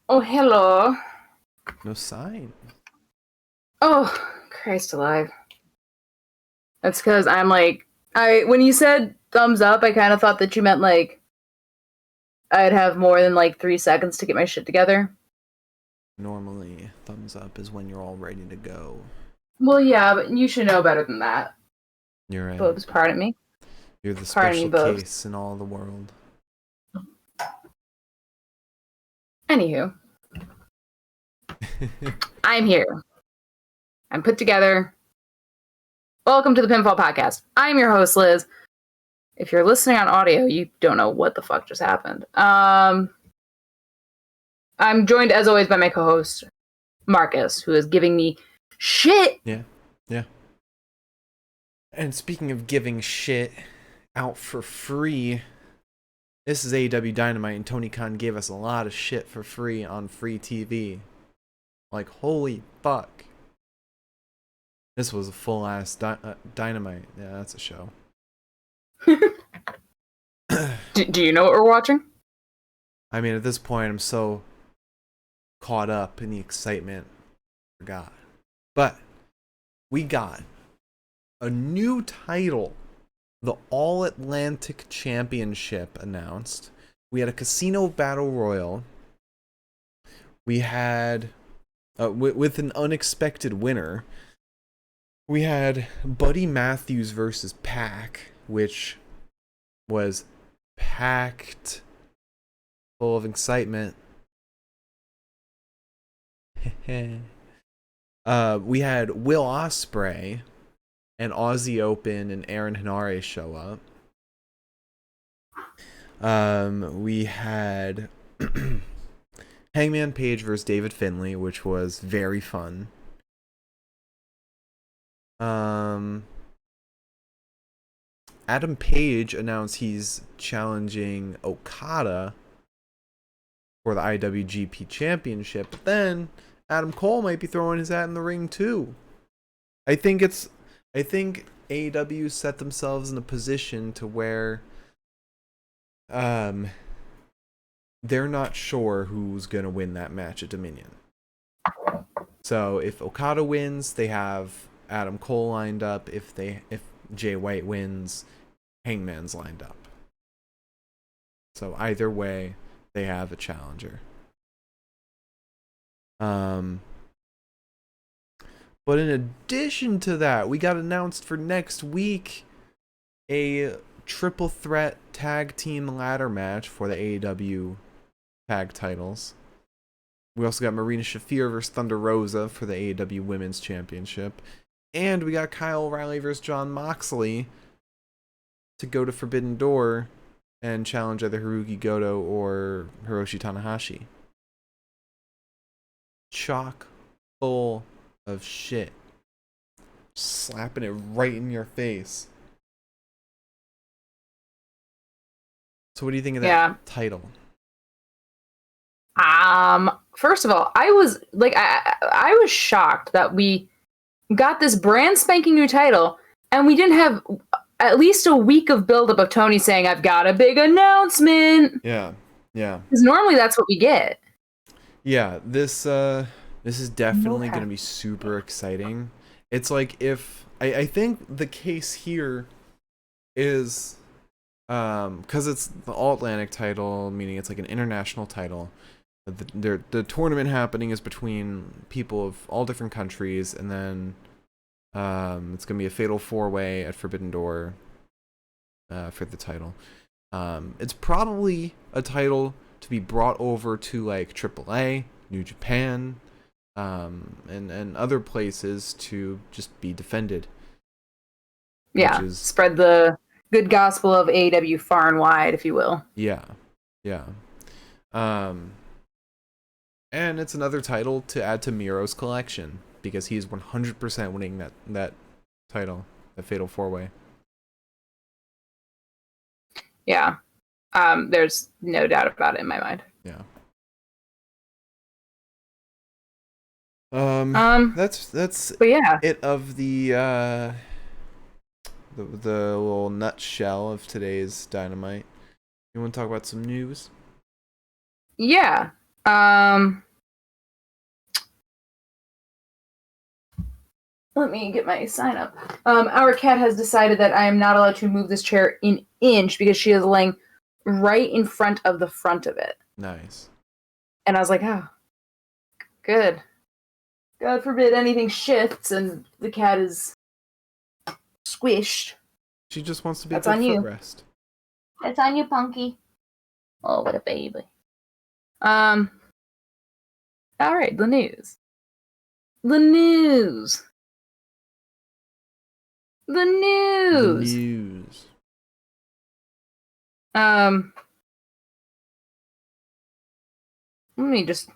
Oh, hello. No sign. Oh, Christ alive. That's because I'm like, when you said thumbs up, I kind of thought that you meant like I'd have more than like 3 seconds to get my shit together. Normally, thumbs up is when you're all ready to go. Well, yeah, but you should know better than that. You're right. Boobs, pardon me. You're the Pardon me, special Boobs. case in all the world. Anywho, I'm here. I'm put together. Welcome to the Pinfall Podcast. I'm your host, Liz. If you're listening on audio, you don't know what the fuck just happened. I'm joined as always by my co-host, Marcus, who is giving me shit. Yeah. And speaking of giving shit out for free, this is AEW Dynamite, and Tony Khan gave us a lot of shit for free on free TV. Like, holy fuck. This was a full-ass Dynamite. Yeah, that's a show. Do you know what we're watching? I mean, at this point, I'm so caught up in the excitement. Forgot. But we got a new title, the All Atlantic Championship, announced. We had a casino battle royal. We had, with an unexpected winner, we had Buddy Matthews versus Pac, which was packed full of excitement. We had Will Ospreay and Aussie Open and Aaron Henare show up. We had Hangman Page versus David Finley, which was very fun. Adam Page announced he's challenging Okada for the IWGP Championship, but then Adam Cole might be throwing his hat in the ring too. I think AEW set themselves in a position to where they're not sure who's gonna win that match at Dominion. So if Okada wins, they have Adam Cole lined up. If Jay White wins, Hangman's lined up. So either way, they have a challenger. But in addition to that, we got announced for next week a triple threat tag team ladder match for the AEW tag titles. We also got Marina Shafir versus Thunder Rosa for the AEW Women's Championship. And we got Kyle O'Reilly versus John Moxley to go to Forbidden Door and challenge either Haruki Goto or Hiroshi Tanahashi. Chock full of shit. Slapping it right in your face. So what do you think of that title? First of all, I was shocked that we got this brand spanking new title and we didn't have at least a week of buildup of Tony saying, "I've got a big announcement." Yeah. Because normally that's what we get. Yeah, this is definitely going to be super exciting. It's like if I think the case here is because it's the All Atlantic title, meaning it's like an international title. The tournament happening is between people of all different countries, and then it's gonna be a fatal 4-way at Forbidden Door for the title. It's probably a title to be brought over to like AAA, New Japan, and other places to just be defended. Yeah, spread the good gospel of AEW far and wide, if you will. Yeah. And it's another title to add to Miro's collection because he's 100% winning that title, the Fatal 4-Way. Yeah. There's no doubt about it in my mind. Yeah. That's but yeah. it of the little nutshell of today's Dynamite. You want to talk about some news? Yeah. Let me get my sign up. Our cat has decided that I am not allowed to move this chair an inch because she is laying right in front of the front of it. Nice. And I was like, oh, good. God forbid anything shifts and the cat is squished. She just wants to be That's a on good you. footrest. It's on you, Punky. Oh, what a baby. All right, the news. The news. The news. The news. Let me just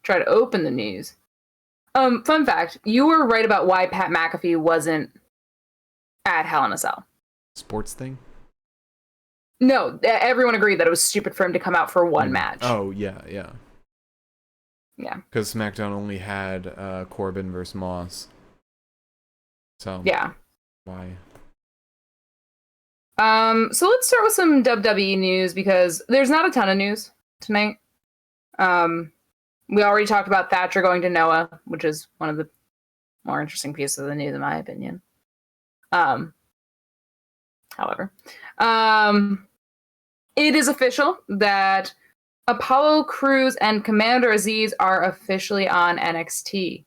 try to open the news. Fun fact, you were right about why Pat McAfee wasn't at Hell in a Cell. Sports thing? No, everyone agreed that it was stupid for him to come out for one match. Oh, yeah. Yeah. Because SmackDown only had Corbin versus Moss. So, yeah. Why? So let's start with some WWE news because there's not a ton of news tonight. We already talked about Thatcher going to Noah, which is one of the more interesting pieces of the news in my opinion. However, it is official that Apollo Crews and Commander Aziz are officially on NXT.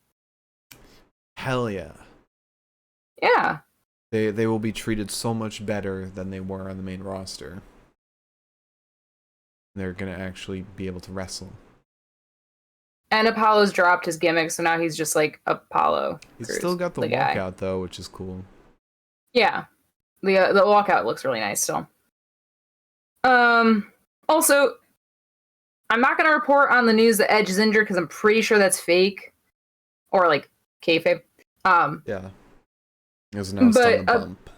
Hell yeah. Yeah. They will be treated so much better than they were on the main roster. They're going to actually be able to wrestle. And Apollo's dropped his gimmick, so now he's just like Apollo. He's Crews, still got the guy. walkout, though, which is cool. Yeah. The walkout looks really nice still. Also, I'm not going to report on the news that Edge is injured because I'm pretty sure that's fake. Or like kayfabe. Yeah. It was announced on the bump.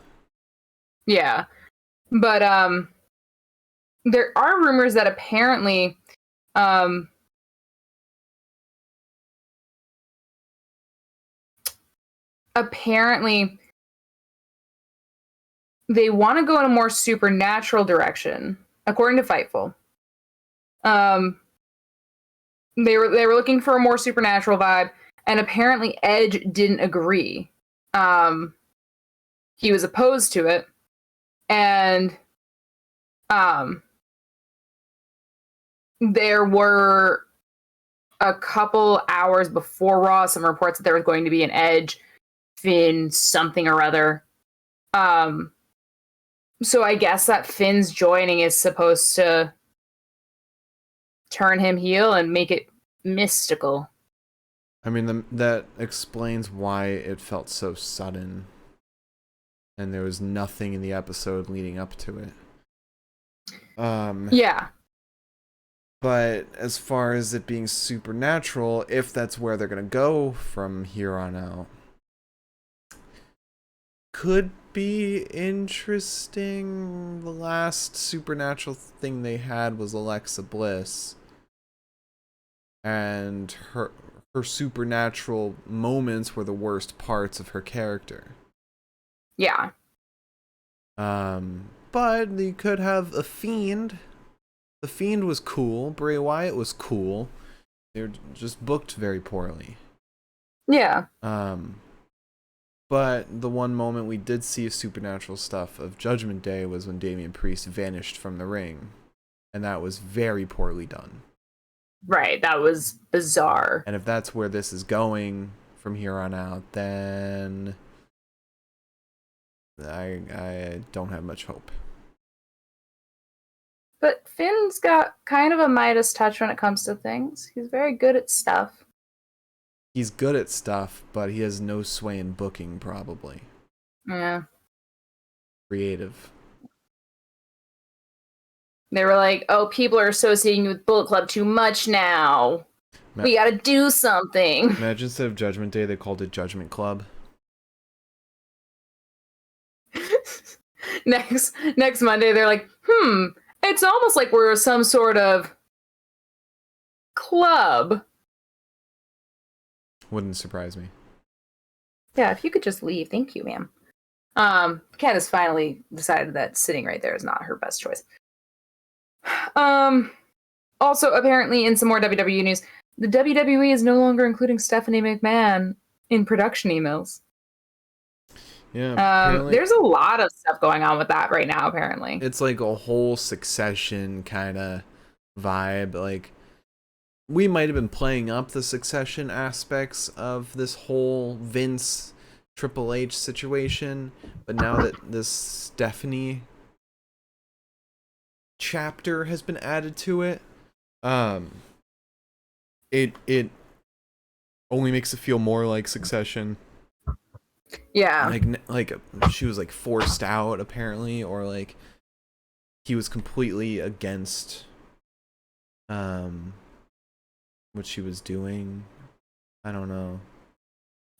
Yeah. But there are rumors that apparently they want to go in a more supernatural direction, according to Fightful. They were looking for a more supernatural vibe, and apparently Edge didn't agree. He was opposed to it, and there were a couple hours before Raw some reports that there was going to be an Edge Finn something or other. So I guess that Finn's joining is supposed to turn him heel and make it mystical. I mean, that explains why it felt so sudden. And there was nothing in the episode leading up to it. Yeah. But as far as it being supernatural, if that's where they're going to go from here on out, could be interesting. The last supernatural thing they had was Alexa Bliss. And her supernatural moments were the worst parts of her character. Yeah. But you could have a Fiend. The Fiend was cool. Bray Wyatt was cool. They were just booked very poorly. Yeah. But the one moment we did see supernatural stuff of Judgment Day was when Damian Priest vanished from the ring. And that was very poorly done. Right, that was bizarre. And if that's where this is going from here on out, then I don't have much hope. But Finn's got kind of a Midas touch when it comes to things. He's very good at stuff. He's good at stuff, but he has no sway in booking, probably. Yeah. Creative. They were like, oh, people are associating you with Bullet Club too much now. We gotta do something. Imagine instead of Judgment Day, they called it Judgment Club. Next Monday, they're like, it's almost like we're some sort of club. Wouldn't surprise me. Yeah, if you could just leave. Thank you, ma'am. Kat has finally decided that sitting right there is not her best choice. Also, apparently, in some more WWE news, the WWE is no longer including Stephanie McMahon in production emails. Yeah, apparently there's a lot of stuff going on with that right now, apparently. it's like a whole Succession kind of vibe. Like, we might have been playing up the Succession aspects of this whole Vince Triple H situation, but now that this Stephanie chapter has been added to it, it only makes it feel more like Succession. Yeah. Like she was like forced out apparently, or like he was completely against what she was doing. I don't know.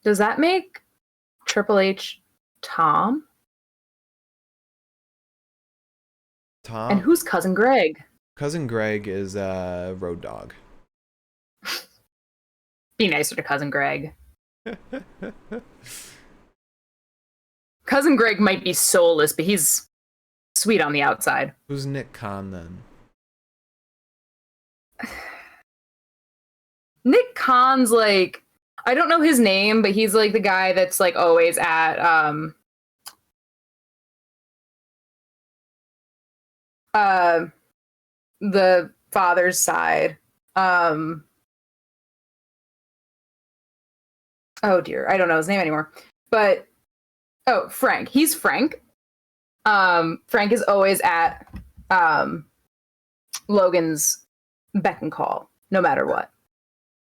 Does that make Triple H Tom? Tom? And who's Cousin Greg? Cousin Greg is Road Dogg. Be nicer to Cousin Greg. Cousin Greg might be soulless, but he's sweet on the outside. Who's Nick Khan then? Nick Khan's like, I don't know his name, but he's like the guy that's like always at the father's side. Oh dear, I don't know his name anymore. But Frank. He's Frank. Frank is always at Logan's beck and call, no matter what.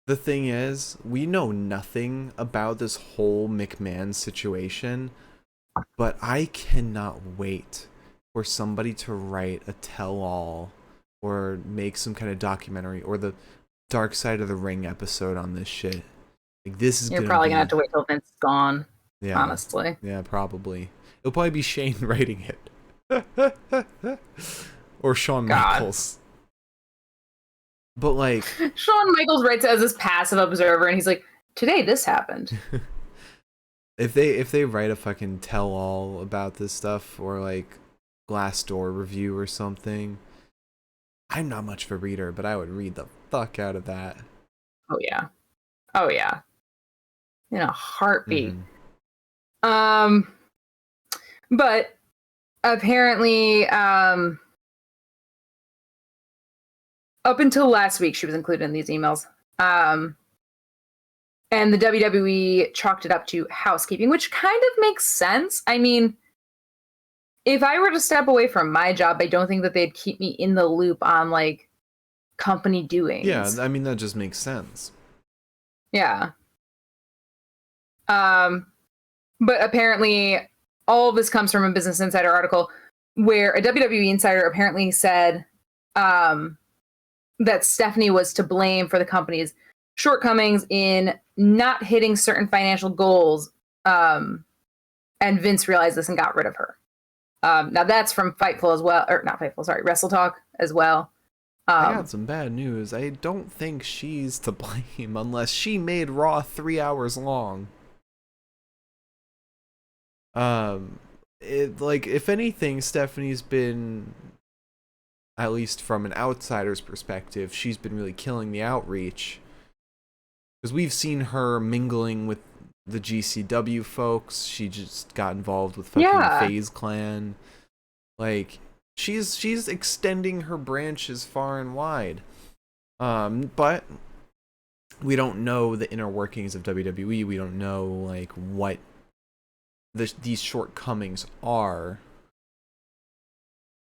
The thing is, we know nothing about this whole McMahon situation, but I cannot wait for somebody to write a tell-all or make some kind of documentary or the Dark Side of the Ring episode on this shit. Like, this is You're probably gonna have to wait till Vince is gone. Yeah, honestly. Yeah, probably. It'll probably be Shane writing it. Or Shawn Michaels. But like Shawn Michaels writes as this passive observer and he's like, today this happened. if they write a fucking tell all about this stuff, or like Glassdoor review or something, I'm not much of a reader, but I would read the fuck out of that. Oh yeah. In a heartbeat. Mm-hmm. But apparently up until last week, she was included in these emails. And the WWE chalked it up to housekeeping, which kind of makes sense. I mean, if I were to step away from my job, I don't think that they'd keep me in the loop on, like, company doings. Yeah, I mean, that just makes sense. Yeah. But apparently, all of this comes from a Business Insider article where a WWE insider apparently said that Stephanie was to blame for the company's shortcomings in not hitting certain financial goals. And Vince realized this and got rid of her. Now that's from Fightful as well, or not Fightful, sorry, Wrestle Talk as well. I got some bad news. I don't think she's to blame unless she made Raw 3 hours long. If anything, Stephanie's been, at least from an outsider's perspective, she's been really killing the outreach. Because we've seen her mingling with the GCW folks. She just got involved with fucking FaZe Clan. Like, she's extending her branches far and wide. But we don't know the inner workings of WWE. We don't know, like, what these shortcomings are.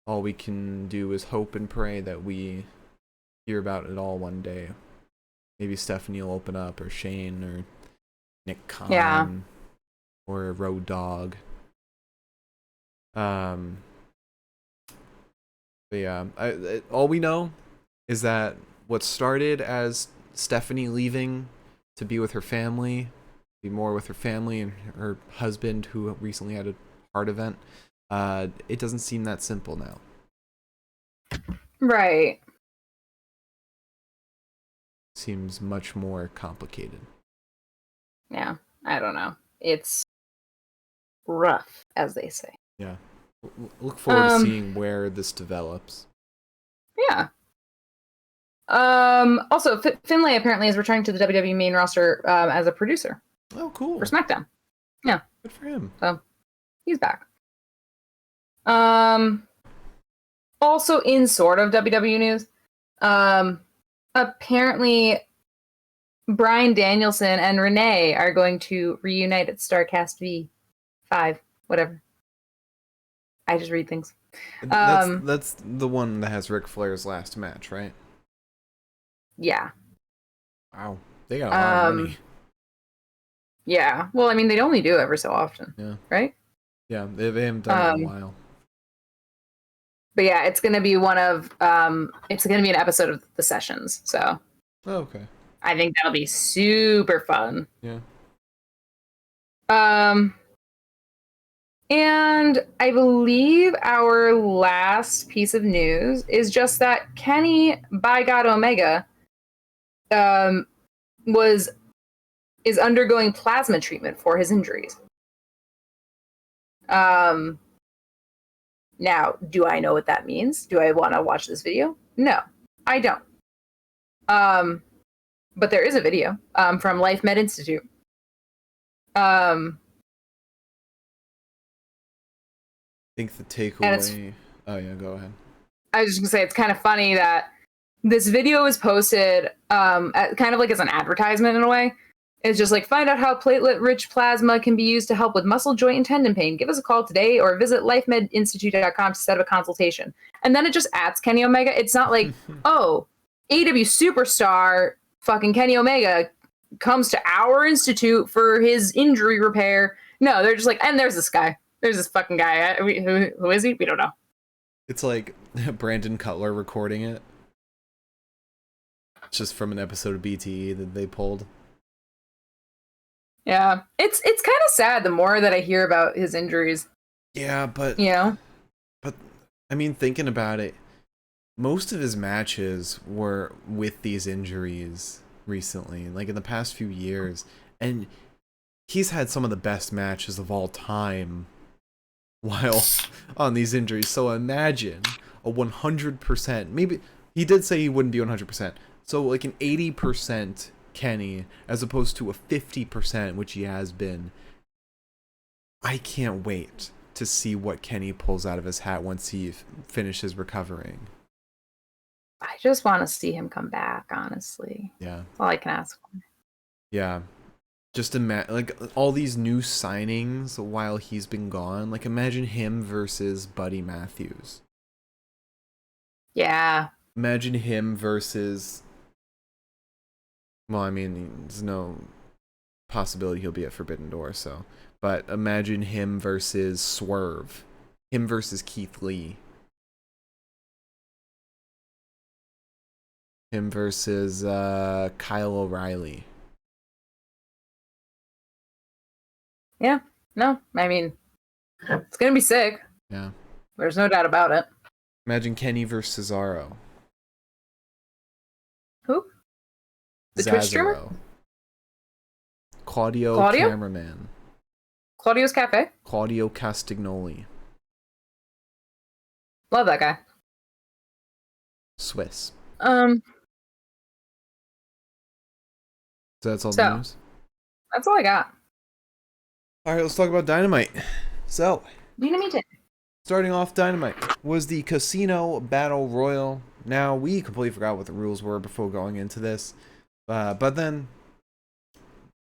All we can do is hope and pray that we hear about it all one day. Maybe Stephanie will open up, or Shane, or Nick Khan, or Road Dogg. But yeah, all we know is that what started as Stephanie leaving to be with her family, be more with her family and her husband, who recently had a heart event, it doesn't seem that simple now. Right. Seems much more complicated. Yeah, I don't know. It's rough, as they say. Yeah. Look forward to seeing where this develops. Yeah. Also, Finley apparently is returning to the WWE main roster as a producer. Oh, cool. For SmackDown. Yeah. Good for him. So he's back. Also in sort of WWE news, apparently Bryan Danielson and Renee are going to reunite at StarCast V5, whatever. I just read things. That's the one that has Ric Flair's last match, right? Yeah. Wow. They got a lot of money. Yeah. Well, I mean, they only do every so often. Yeah. Right? Yeah, they haven't done it in a while. But yeah, it's going to be it's going to be an episode of The Sessions. So. Oh, okay. I think that'll be super fun. Yeah. And I believe our last piece of news is just that Kenny, by God Omega, is undergoing plasma treatment for his injuries. Now, do I know what that means? Do I want to watch this video? No, I don't. But there is a video from Life Med Institute. I think the takeaway... Oh, yeah, go ahead. I was just going to say, it's kind of funny that this video is posted kind of like as an advertisement in a way. It's just like, find out how platelet-rich plasma can be used to help with muscle, joint, and tendon pain. Give us a call today or visit lifemedinstitute.com to set up a consultation. And then it just adds Kenny Omega. It's not like, oh, AEW superstar fucking Kenny Omega comes to our institute for his injury repair. No, they're just like, and there's this guy. There's this fucking guy. Who is he? We don't know. It's like Brandon Cutler recording it. It's just from an episode of BTE that they pulled. Yeah. It's kind of sad the more that I hear about his injuries. Yeah, but... But, I mean, thinking about it, most of his matches were with these injuries recently, like in the past few years. And he's had some of the best matches of all time while on these injuries. So imagine a 100%, maybe he did say he wouldn't be 100%. So like an 80% Kenny as opposed to a 50%, which he has been. I can't wait to see what Kenny pulls out of his hat once he finishes recovering. I just want to see him come back, honestly. Yeah. That's all I can ask for. Yeah. Just imagine, like, all these new signings while he's been gone. Like, imagine him versus Buddy Matthews. Yeah. Imagine him versus... Well, I mean, there's no possibility he'll be at Forbidden Door, so... But imagine him versus Swerve. Him versus Keith Lee. Him versus Kyle O'Reilly. Yeah, no, I mean, it's going to be sick. Yeah. There's no doubt about it. Imagine Kenny versus Cesaro. Who? The Twitch streamer? Claudio? Cameraman. Claudio's Cafe? Claudio Castagnoli. Love that guy. Swiss. So that's all the news? That's all I got. Alright, let's talk about Dynamite. So, Dynamite. starting off Dynamite was the Casino Battle Royal. Now, we completely forgot what the rules were before going into this. But then,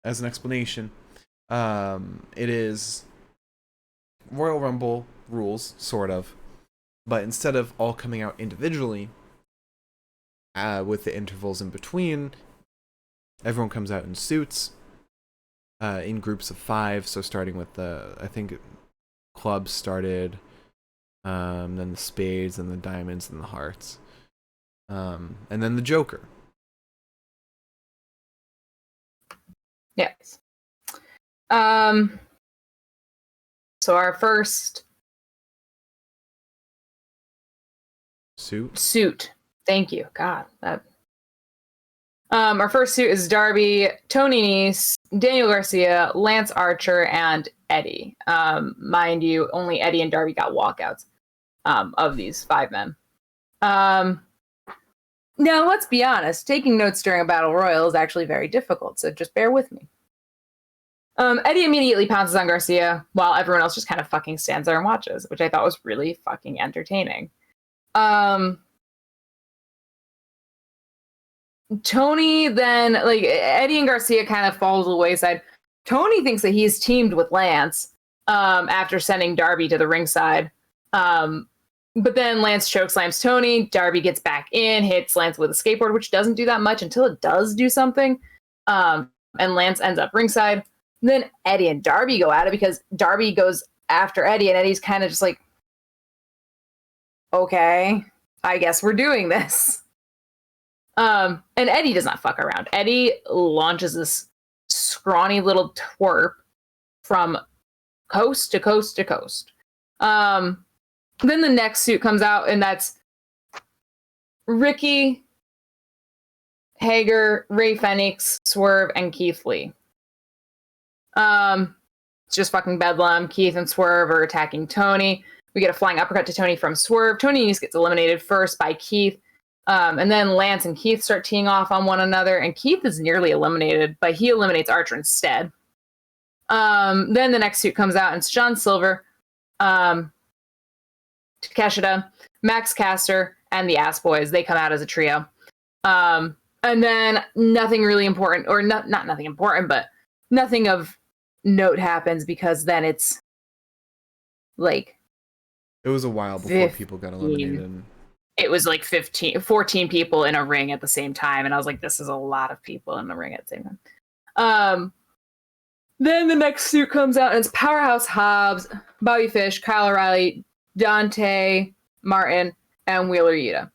as an explanation, it is Royal Rumble rules, sort of. But instead of all coming out individually, with the intervals in between, everyone comes out in suits. In groups of 5, so starting with I think clubs started, then the spades and the diamonds and the hearts, and then the Joker. Yes. So our first suit. Thank you. God, that. Our first suit is Darby, Tony Nese, Daniel Garcia, Lance Archer, and Eddie. Mind you, only Eddie and Darby got walkouts of these 5 men. Now, let's be honest. Taking notes during a battle royal is actually very difficult, so just bear with me. Eddie immediately pounces on Garcia while everyone else just kind of fucking stands there and watches, which I thought was really fucking entertaining. Tony then, like, Eddie and Garcia kind of fall to the wayside. Tony thinks that he's teamed with Lance after sending Darby to the ringside. But then Lance chokeslams Tony. Darby gets back in, hits Lance with a skateboard, which doesn't do that much until it does do something. And Lance ends up ringside. Then Eddie and Darby go at it because Darby goes after Eddie, and Eddie's kind of just like, okay, I guess we're doing this. And Eddie does not fuck around. Eddie launches this scrawny little twerp from coast to coast to coast. Then the next suit comes out, and that's Ricky, Hager, Ray Fenix, Swerve, and Keith Lee. It's just fucking bedlam. Keith and Swerve are attacking Tony. We get a flying uppercut to Tony from Swerve. Tony just gets eliminated first by Keith. And then Lance and Keith start teeing off on one another, and Keith is nearly eliminated, but he eliminates Archer instead. Then the next suit comes out, and it's John Silver, Takeshita, Max Caster, and the Ass Boys. They come out as a trio. And then nothing really important, or not nothing important, but nothing of note happens, because then it's like it was a while before people got eliminated. It was like 14 people in a ring at the same time, and I was like, this is a lot of people in the ring at the same time. Then the next suit comes out, and it's Powerhouse Hobbs, Bobby Fish, Kyle O'Reilly, Dante Martin, and Wheeler Yuta.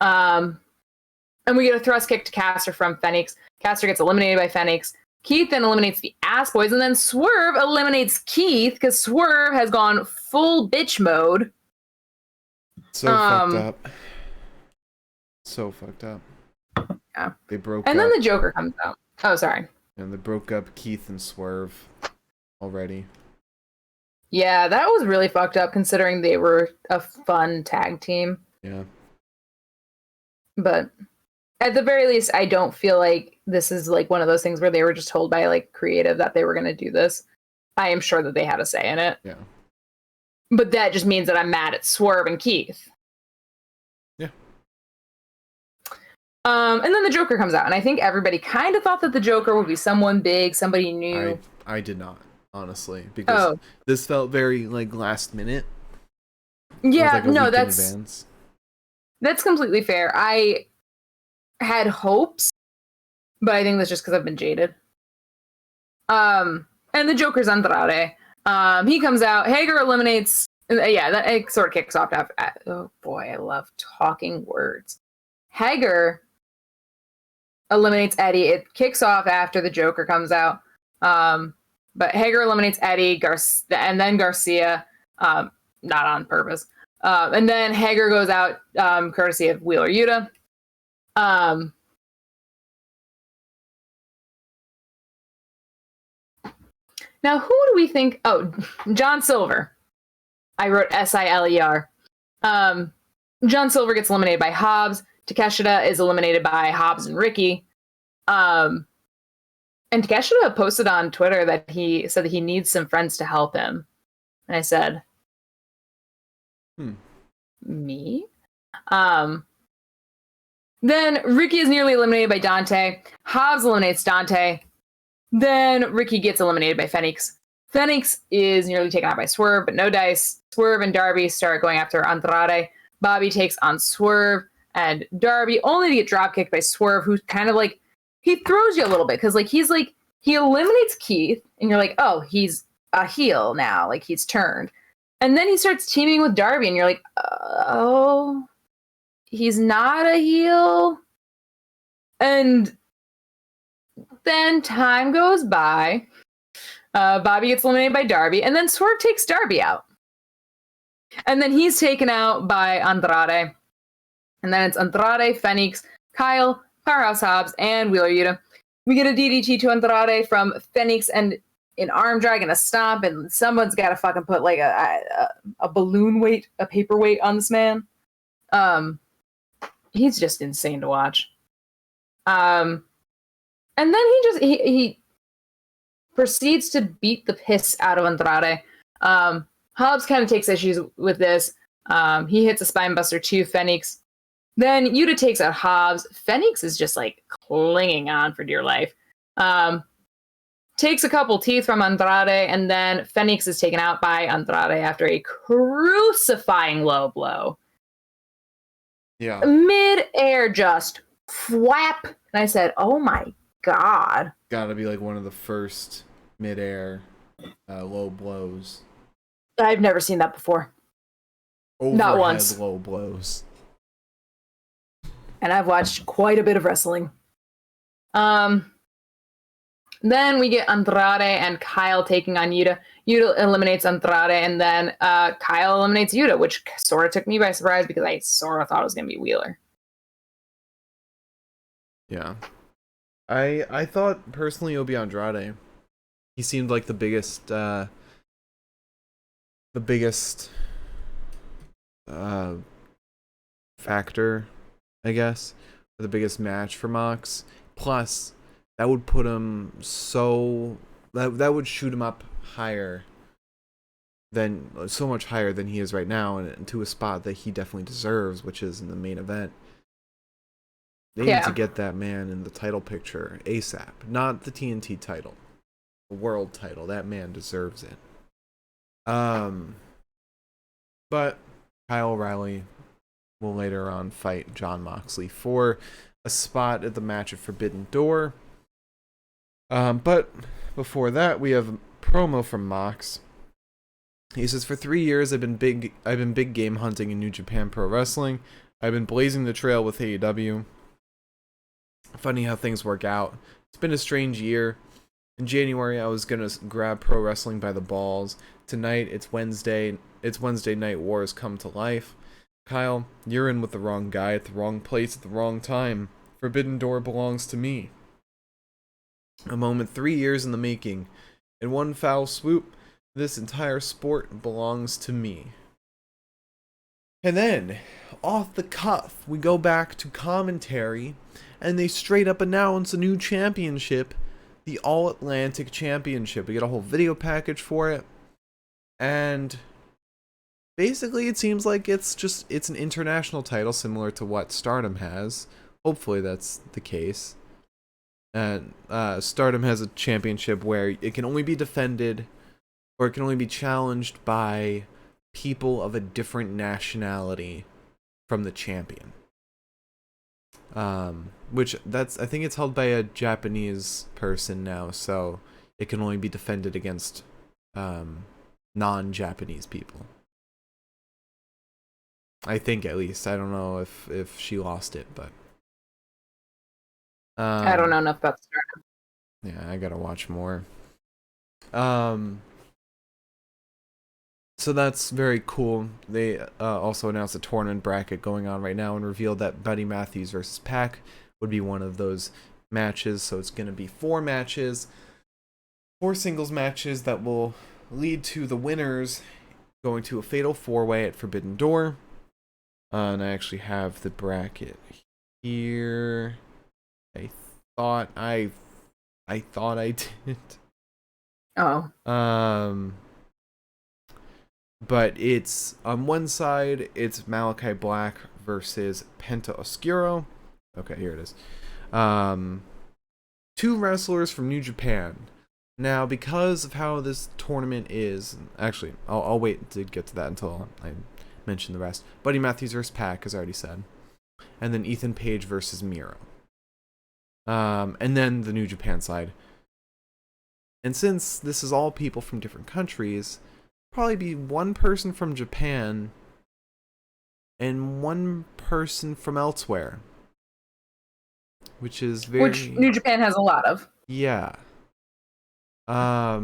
And we get a thrust kick to Caster from Fenix. Caster gets eliminated by Fenix. Keith then eliminates the Ass Boys, and then Swerve eliminates Keith because Swerve has gone full bitch mode. So fucked up. So fucked up. Yeah. They broke and up. then the Joker comes out. Oh, sorry. And they broke up Keith and Swerve already. Yeah, that was really fucked up considering they were a fun tag team. Yeah. But at the very least, I don't feel like this is like one of those things where they were just told by like creative that they were going to do this. I am sure that they had a say in it. Yeah. But that just means that I'm mad at Swerve and Keith. Yeah. And then the Joker comes out, and I think everybody kind of thought that the Joker would be someone big, somebody new. I did not, honestly, because this felt very like last minute. Yeah, like no, that's completely fair. I had hopes, but I think that's just because I've been jaded. And the Joker's Andrade. He comes out. Hager eliminates. Yeah, that it sort of kicks off after. Oh boy, I love talking words. Hager eliminates Eddie. It kicks off after the Joker comes out. But Hager eliminates Eddie, and then Garcia, not on purpose. And then Hager goes out, courtesy of Wheeler Yuta. Now, who do we think? Oh, John Silver. I wrote Siler. John Silver gets eliminated by Hobbs. Takeshita is eliminated by Hobbs and Ricky. And Takeshita posted on Twitter that he said that he needs some friends to help him. And I said, me? Then Ricky is nearly eliminated by Dante. Hobbs eliminates Dante. Then Ricky gets eliminated by Fenix. Fenix is nearly taken out by Swerve, but no dice. Swerve and Darby start going after Andrade. Bobby takes on Swerve and Darby, only to get dropkicked by Swerve, who's kind of like, he throws you a little bit, because like he eliminates Keith, and you're like, oh, he's a heel now, like he's turned. And then he starts teaming with Darby, and you're like, oh, he's not a heel. And then time goes by. Bobby gets eliminated by Darby, and then Swerve takes Darby out. And then he's taken out by Andrade. And then it's Andrade, Fenix, Kyle, Powerhouse Hobbs, and Wheeler Yuta. We get a DDT to Andrade from Fenix and an arm drag and a stomp, and someone's got to fucking put like a balloon weight, a paperweight on this man. he's just insane to watch. And then he proceeds to beat the piss out of Andrade. Hobbs kind of takes issues with this. He hits a spinebuster to Fenix. Then Yuta takes out Hobbs. Fenix is just like clinging on for dear life. Takes a couple teeth from Andrade, and then Fenix is taken out by Andrade after a crucifying low blow. Yeah. Mid-air, just flap. And I said, oh my God. Gotta be like one of the first mid-air low blows. I've never seen that before. Not once. Low blows. And I've watched quite a bit of wrestling. Then we get Andrade and Kyle taking on Yuta. Yuta eliminates Andrade, and then Kyle eliminates Yuta, which sort of took me by surprise because I sort of thought it was going to be Wheeler. Yeah. I thought personally it would be Andrade. He seemed like the biggest factor, I guess, or the biggest match for Mox. Plus, that would put him that would shoot him up higher so much higher than he is right now, and to a spot that he definitely deserves, which is in the main event. They need to get that man in the title picture ASAP. Not the TNT title, the world title. That man deserves it. But Kyle O'Reilly will later on fight Jon Moxley for a spot at the match at Forbidden Door. But before that, we have a promo from Mox. He says, "For 3 years, I've been big game hunting in New Japan Pro Wrestling. I've been blazing the trail with AEW. Funny how things work out. It's been a strange year. In January, I was gonna grab pro wrestling by the balls. Tonight, it's Wednesday. It's Wednesday Night Wars come to life. Kyle, you're in with the wrong guy at the wrong place at the wrong time. Forbidden Door belongs to me. A moment 3 years in the making. In one foul swoop, this entire sport belongs to me." And then, off the cuff, we go back to commentary, and they straight up announce a new championship, the All-Atlantic Championship. We get a whole video package for it, and basically it seems like it's an international title similar to what Stardom has. Hopefully that's the case. And Stardom has a championship where it can only be defended, or it can only be challenged by people of a different nationality from the champion. Which I think it's held by a Japanese person now, so it can only be defended against non-Japanese people. I think, at least. I don't know if she lost it, but I don't know enough about Stardom. Yeah, I gotta watch more. So that's very cool. They also announced a tournament bracket going on right now and revealed that Buddy Matthews versus Pac would be one of those matches. So it's going to be 4 matches, 4 singles matches that will lead to the winners going to a fatal 4-way at Forbidden Door. And I actually have the bracket here. I thought I did. Oh. But it's on one side, it's Malachi Black versus Penta Oscuro. Okay, here it is. 2 wrestlers from New Japan. Now, because of how this tournament is, actually, I'll wait to get to that until I mention the rest. Buddy Matthews versus Pac, as I already said. And then Ethan Page versus Miro. And then the New Japan side. And since this is all people from different countries, probably be 1 person from Japan and 1 person from elsewhere, which is very... Which New Japan has a lot of. Yeah. I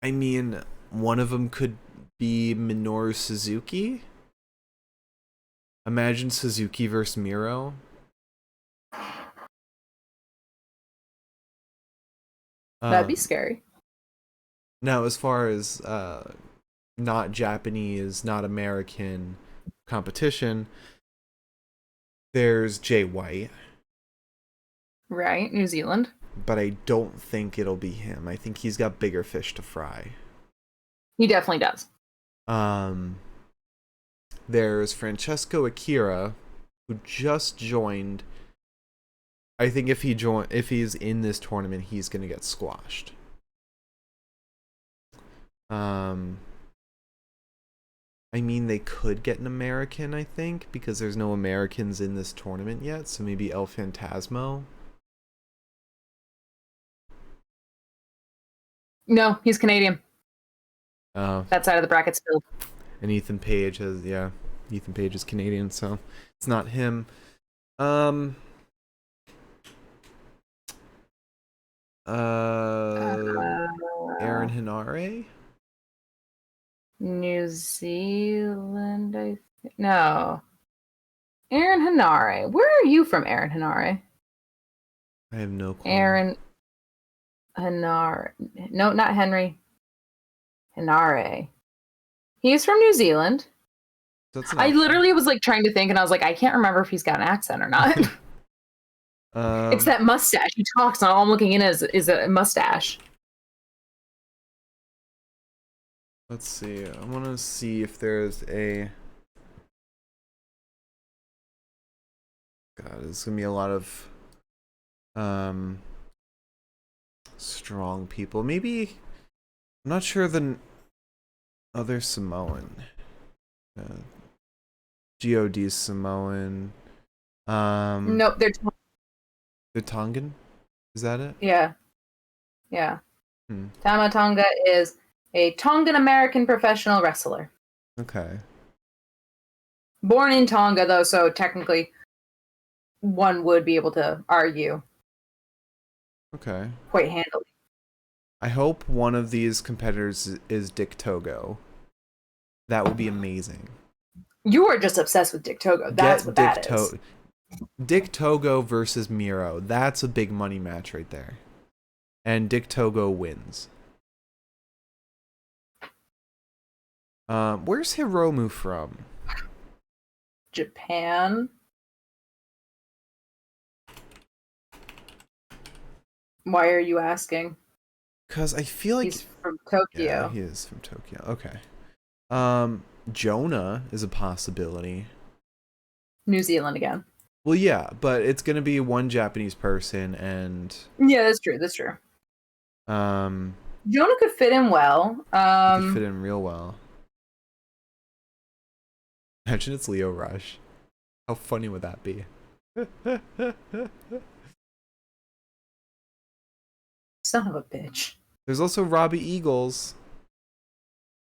mean, one of them could be Minoru Suzuki. Imagine Suzuki versus Miro. That'd be scary. Now, as far as not Japanese, not American competition. There's Jay White. Right, New Zealand. But I don't think it'll be him. I think he's got bigger fish to fry. He definitely does. There's Francesco Akira, who just joined. I think if he's in this tournament, he's gonna get squashed. I mean, they could get an American, I think, because there's no Americans in this tournament yet, so maybe El Phantasmo. No, he's Canadian. Oh. That side of the bracket's filled. And Ethan Page is Canadian, so it's not him. Aaron Hinare? New Zealand, I think. No. Aaron Hinare. Where are you from, Aaron Hinare? I have no clue. Aaron Hinare. No, not Henry. Hinare. He's from New Zealand. I literally was like trying to think, and I was like, I can't remember if he's got an accent or not. It's that mustache. He talks, and all I'm looking in is a mustache. Let's see. I want to see if there's a. God, there's gonna be a lot of strong people. Maybe I'm not sure the other Samoan. GOD's Samoan. Nope, they're Tongan. Is that it? Yeah. Tama Tonga is a Tongan American professional wrestler. Okay. Born in Tonga, though, so technically one would be able to argue. Okay. Quite handily. I hope one of these competitors is Dick Togo. That would be amazing. You are just obsessed with Dick Togo. That's what that is. Dick Togo versus Miro. That's a big money match right there. And Dick Togo wins. Where's Hiromu from? Japan. Why are you asking? Because I feel like he's from Tokyo. Yeah, he is from Tokyo. Okay. Jonah is a possibility. New Zealand again. Well, yeah, but it's gonna be one Japanese person, and yeah, that's true. Jonah could fit in well. He could fit in real well. Imagine it's Leo Rush. How funny would that be? Son of a bitch. There's also Robbie Eagles.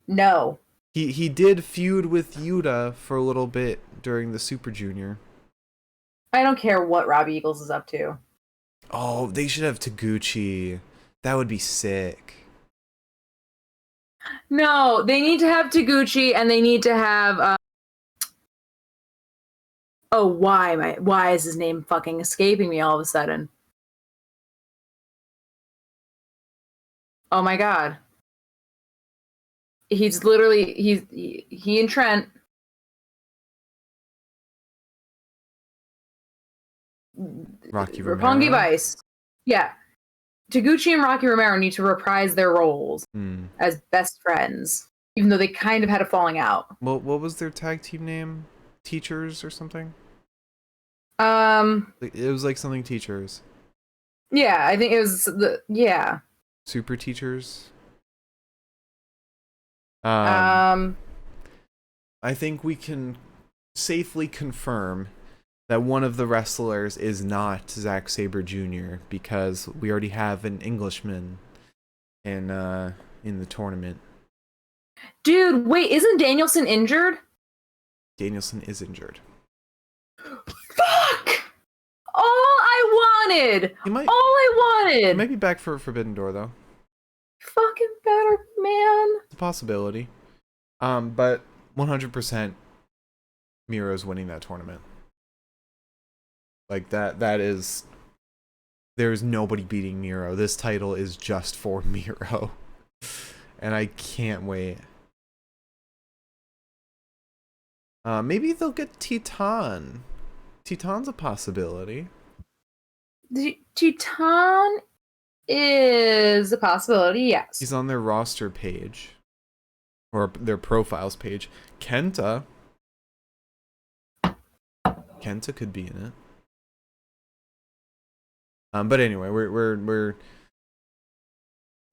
No. He did feud with Yuta for a little bit during the Super Junior. I don't care what Robbie Eagles is up to. Oh, they should have Taguchi. That would be sick. No, they need to have Taguchi, and they need to have. Why is his name fucking escaping me all of a sudden? Oh my god. He's literally he and Trent. Rocky Romero. Roppongi Vice. Yeah. Taguchi and Rocky Romero need to reprise their roles as best friends, even though they kind of had a falling out. Well, what was their tag team name? Teachers or something? It was like something Teachers. Yeah, I think it was Super Teachers. I think we can safely confirm that one of the wrestlers is not Zack Sabre Jr. because we already have an Englishman in the tournament. Dude, wait, isn't Danielson injured? Danielson is injured. Fuck! All I wanted! He might be back for Forbidden Door, though. Fucking better, man. It's a possibility. But 100% Miro's winning that tournament. Like, that is... There is nobody beating Miro. This title is just for Miro. And I can't wait. Maybe they'll get Titan. Titan's a possibility. Titan is a possibility, yes. He's on their roster page. Or their profiles page. Kenta could be in it. But anyway, we're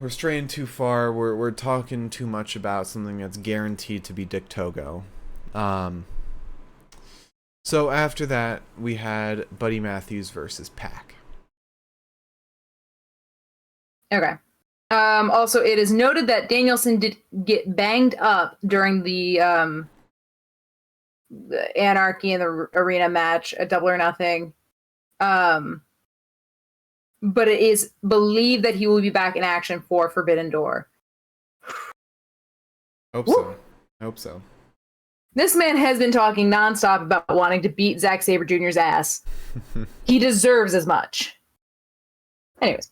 straying too far. We're talking too much about something that's guaranteed to be Dick Togo. So after that, we had Buddy Matthews versus Pac. Okay. Also, it is noted that Danielson did get banged up during the Anarchy in the Arena match at Double or Nothing. But it is believed that he will be back in action for Forbidden Door. Hope so. This man has been talking nonstop about wanting to beat Zack Sabre Jr.'s ass. He deserves as much. Anyways.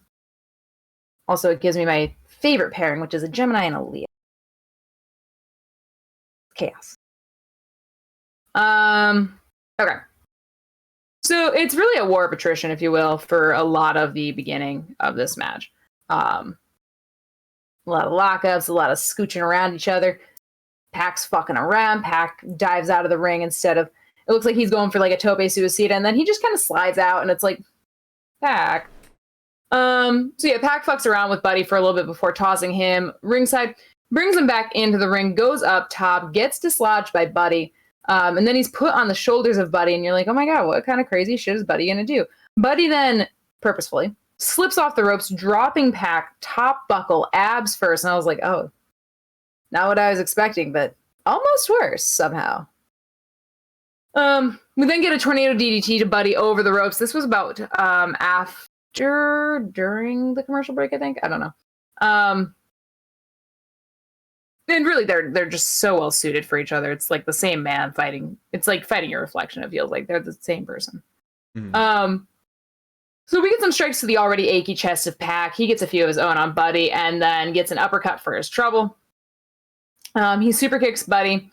Also, it gives me my favorite pairing, which is a Gemini and a Leo. Chaos. Okay. So it's really a war of attrition, if you will, for a lot of the beginning of this match. A lot of lockups, a lot of scooching around each other. Pac's fucking around. Pac dives out of the ring instead of... It looks like he's going for like a tope suicida, and then he just kind of slides out, and it's like, Pac. So yeah, Pac fucks around with Buddy for a little bit before tossing him ringside, brings him back into the ring, goes up top, gets dislodged by Buddy, and then he's put on the shoulders of Buddy, and you're like, oh my god, what kind of crazy shit is Buddy gonna do? Buddy then, purposefully, slips off the ropes, dropping Pac, top buckle, abs first, and I was like, oh, not what I was expecting, but almost worse, somehow. We then get a tornado DDT to Buddy over the ropes. This was about, during the commercial break, I think. I don't know. And really, they're just so well suited for each other. It's like the same man fighting. It's like fighting your reflection. It feels like they're the same person. Mm-hmm. So we get some strikes to the already achy chest of Pac. He gets a few of his own on Buddy, and then gets an uppercut for his trouble. He super kicks Buddy.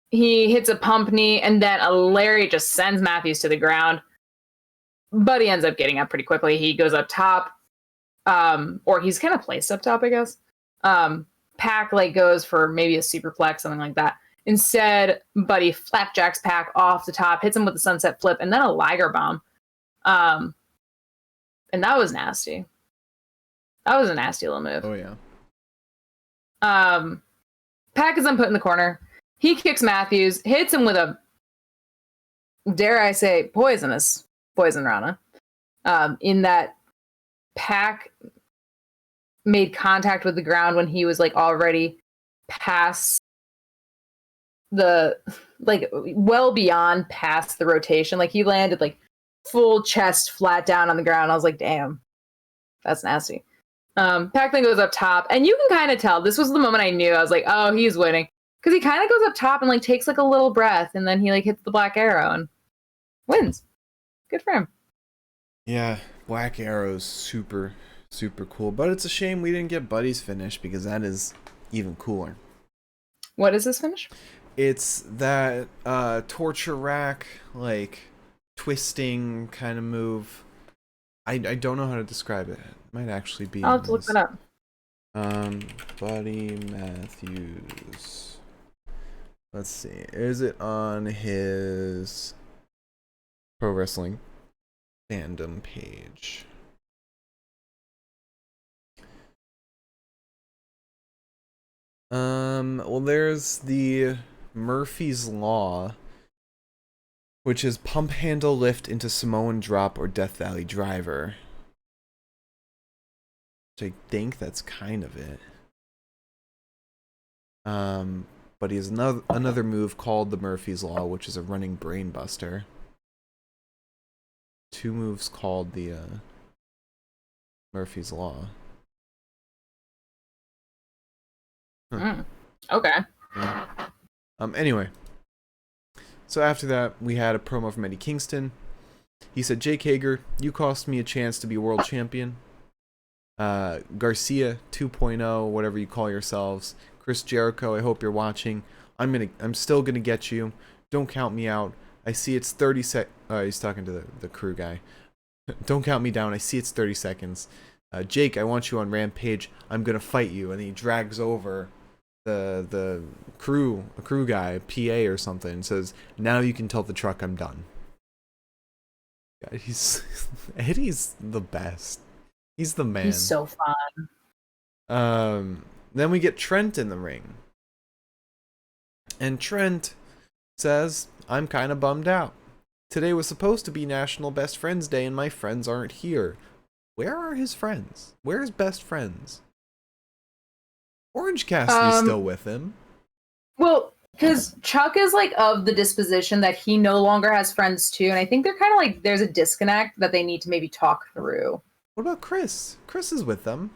He hits a pump knee, and then a lariat just sends Matthews to the ground. Buddy ends up getting up pretty quickly. He goes up top, or he's kind of placed up top, I guess. Pac goes for maybe a superplex, something like that. Instead, Buddy flapjacks Pac off the top, hits him with a sunset flip, and then a Liger bomb. And that was nasty. That was a nasty little move. Oh yeah. Pac is then put in the corner. He kicks Matthews, hits him with a, dare I say, poison Rana. In that Pac made contact with the ground when he was already past the, well beyond past the rotation. He landed full chest flat down on the ground. I was like, damn, that's nasty. Pac then goes up top, and you can kind of tell, this was the moment I knew. I was like, oh, he's winning. Because he kind of goes up top and takes a little breath, and then he hits the Black Arrow and wins. Good for him. Yeah, Black Arrow's super, super cool. But it's a shame we didn't get Buddy's finish, because that is even cooler. What is this finish? It's that torture rack, twisting kind of move. I don't know how to describe it. It might actually be. I'll have to look that up. Buddy Matthews. Let's see. Is it on his Pro Wrestling fandom page? Well, there's the Murphy's Law, which is pump handle lift into Samoan drop or Death Valley driver. Which I think that's kind of it. But he has another move called the Murphy's Law, which is a running brain buster. Two moves called the Murphy's Law. Huh. Okay. Yeah. Anyway. So after that, we had a promo from Eddie Kingston. He said, Jake Hager, you cost me a chance to be world champion. Garcia 2.0, whatever you call yourselves. Chris Jericho, I hope you're watching. I'm still gonna get you. Don't count me out. I see it's 30 sec. He's talking to the crew guy. Don't count me down. I see it's 30 seconds. Jake, I want you on Rampage. I'm gonna fight you. And he drags over the crew guy, PA or something, and says, now you can tell the truck I'm done. God, Eddie's the best. He's the man. He's so fun. Then we get Trent in the ring. And Trent says, I'm kind of bummed out. Today was supposed to be National Best Friends Day and my friends aren't here. Where are his friends? Where's best friends? Orange Cassidy's still with him. Well, because Chuck is like of the disposition that he no longer has friends too, and I think they're kind of like there's a disconnect that they need to maybe talk through. What about Chris? Chris is with them.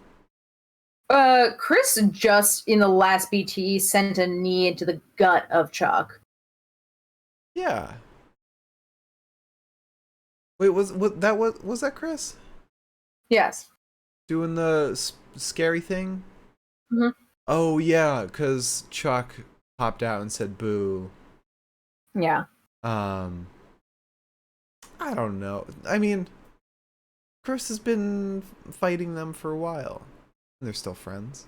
Chris just in the last BTE sent a knee into the gut of Chuck. Yeah. Wait, was that Chris? Yes. Doing the scary thing? Mm-hmm. Oh yeah, because Chuck popped out and said boo. Yeah. I don't know. I mean, Chris has been fighting them for a while. They're still friends.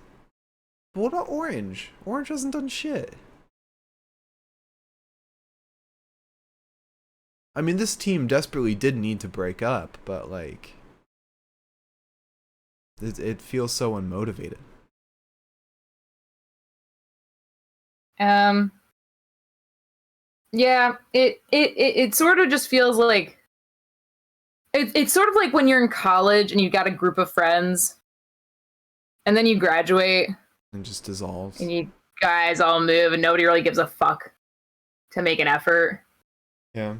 But what about Orange? Orange hasn't done shit. I mean, this team desperately did need to break up, but like, it feels so unmotivated. Yeah, it sort of just feels like it's sort of like when you're in college and you got a group of friends and then you graduate And just dissolves. and you guys all move and nobody really gives a fuck to make an effort. Yeah.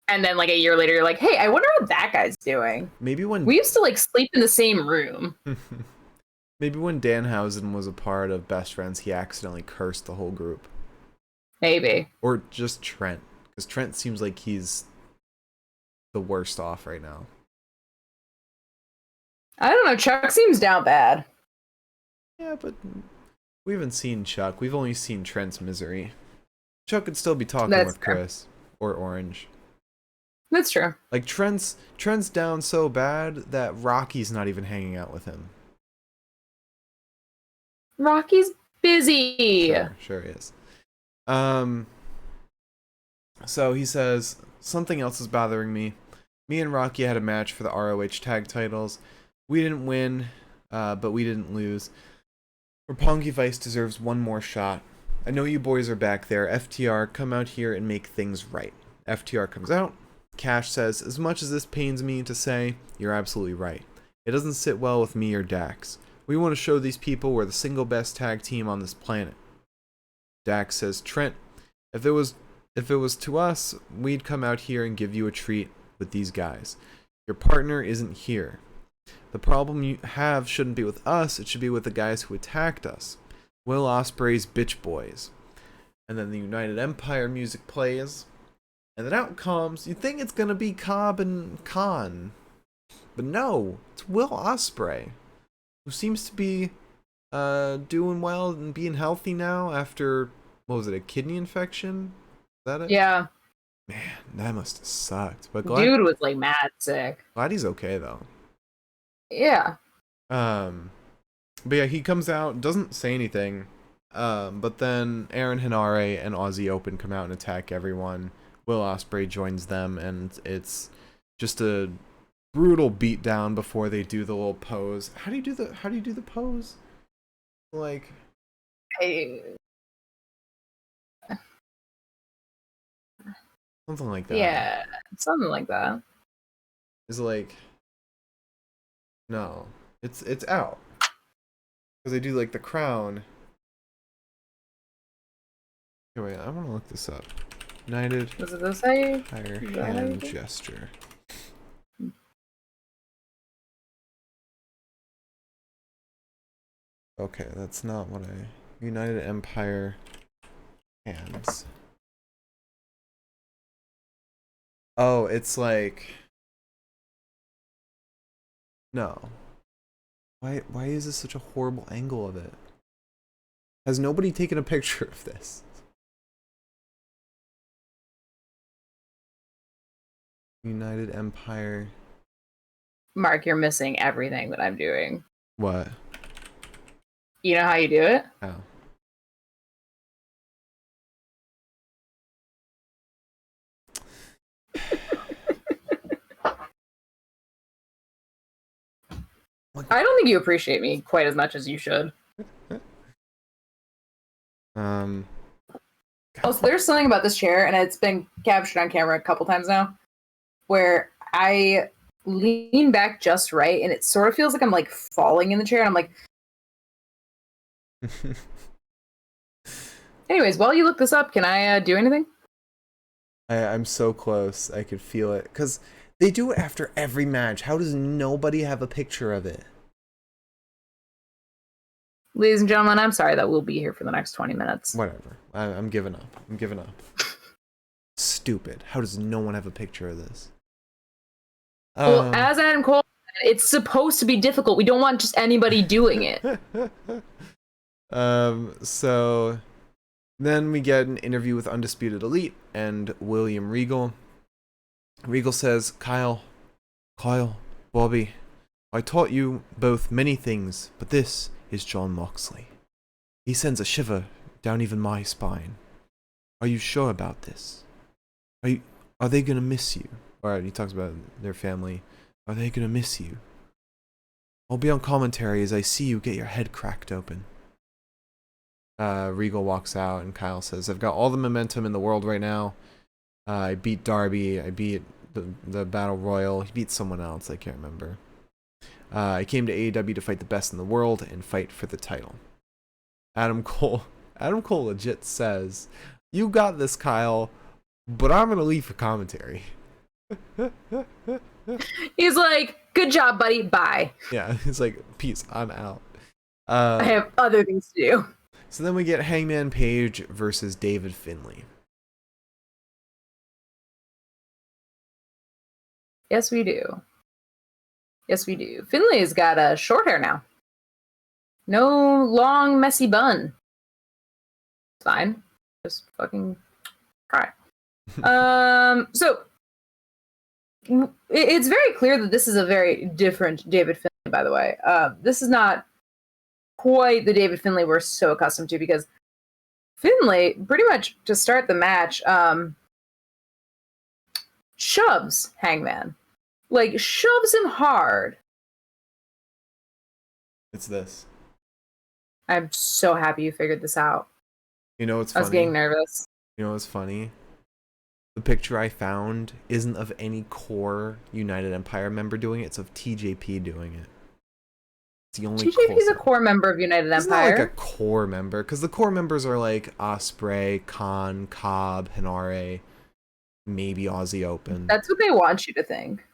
And then like a year later you're like, hey, I wonder how that guy's doing. Maybe when we used to like sleep in the same room. Maybe when Danhausen was a part of Best Friends, he accidentally cursed the whole group. Maybe. Or just Trent. Because Trent seems like he's the worst off right now. I don't know. Chuck seems down bad. Yeah, but we haven't seen Chuck. We've only seen Trent's misery. Chuck could still be talking with Chris or Orange. That's true. Like Trent's down so bad that Rocky's not even hanging out with him. Rocky's busy. Sure he is. So he says, something else is bothering me. Me and Rocky had a match for the ROH tag titles. We didn't win, but we didn't lose. Roppongi Vice deserves one more shot. I know you boys are back there. FTR, come out here and make things right. FTR comes out. Cash says, as much as this pains me to say, you're absolutely right. It doesn't sit well with me or Dax. We want to show these people we're the single best tag team on this planet. Dax says, Trent, if it was to us, we'd come out here and give you a treat with these guys. Your partner isn't here. The problem you have shouldn't be with us, it should be with the guys who attacked us. Will Ospreay's bitch boys. And then the United Empire music plays. And then out comes, you'd think it's gonna be Cobb and Khan. But no, it's Will Ospreay, who seems to be doing well and being healthy now after, what was it, a kidney infection? Is that it? Yeah. Man, that must have sucked. But dude was like mad sick. Glad he's okay though. Yeah. But yeah, he comes out, doesn't say anything. But then Aaron Henare and Aussie Open come out and attack everyone. Will Ospreay joins them, and it's just a brutal beatdown before they do the little pose. How do you do the pose? Like, something like that. Yeah, something like that. It's like, no, it's out because they do like the crown. Wait, I want to look this up. United. Was it this way? Higher hand gesture. Okay, that's not what I... United Empire hands. Oh, it's like... No. Why is this such a horrible angle of it? Has nobody taken a picture of this? United Empire. Mark, you're missing everything that I'm doing. What? You know how you do it? Oh. I don't think you appreciate me quite as much as you should. Also, there's something about this chair, and it's been captured on camera a couple times now, where I lean back just right, and it sort of feels like I'm like falling in the chair, and I'm like. Anyways, while you look this up, can I do anything? I'm so close. I could feel it. Because they do it after every match. How does nobody have a picture of it? Ladies and gentlemen, I'm sorry that we'll be here for the next 20 minutes. Whatever. I'm giving up. I'm giving up. Stupid. How does no one have a picture of this? Well, as Adam Cole said, it's supposed to be difficult. We don't want just anybody doing it. So then we get an interview with Undisputed Elite and William Regal. Regal says, Kyle, Bobby, I taught you both many things, but this is Jon Moxley. He sends a shiver down even my spine. Are you sure about this? Are they gonna miss you? Alright, he talks about their family. Are they gonna miss you? I'll be on commentary as I see you get your head cracked open. Regal walks out and Kyle says, I've got all the momentum in the world right now. I beat Darby. I beat the Battle Royal. He beat someone else. I can't remember. I came to AEW to fight the best in the world and fight for the title. Adam Cole legit says, you got this, Kyle, but I'm going to leave for commentary. He's like, good job, buddy. Bye. Yeah, he's like, peace. I'm out. I have other things to do. So then we get Hangman Page versus David Finley. Yes, we do. Yes, we do. Finley's got a short hair now. No long, messy bun. It's fine. Just fucking cry. So it's very clear that this is a very different David Finley, by the way. This is not quite the David Finley we're so accustomed to, because Finley, pretty much to start the match, shoves Hangman. Like, shoves him hard. It's this. I'm so happy you figured this out. You know what's funny? I was getting nervous. You know what's funny? The picture I found isn't of any core United Empire member doing it. It's of TJP doing it. It's the only TJP's a core member of United Empire. It's Empire. not like a core member, because the core members are like Ospreay, Khan, Cobb, Hinare, maybe Aussie Open. That's what they want you to think.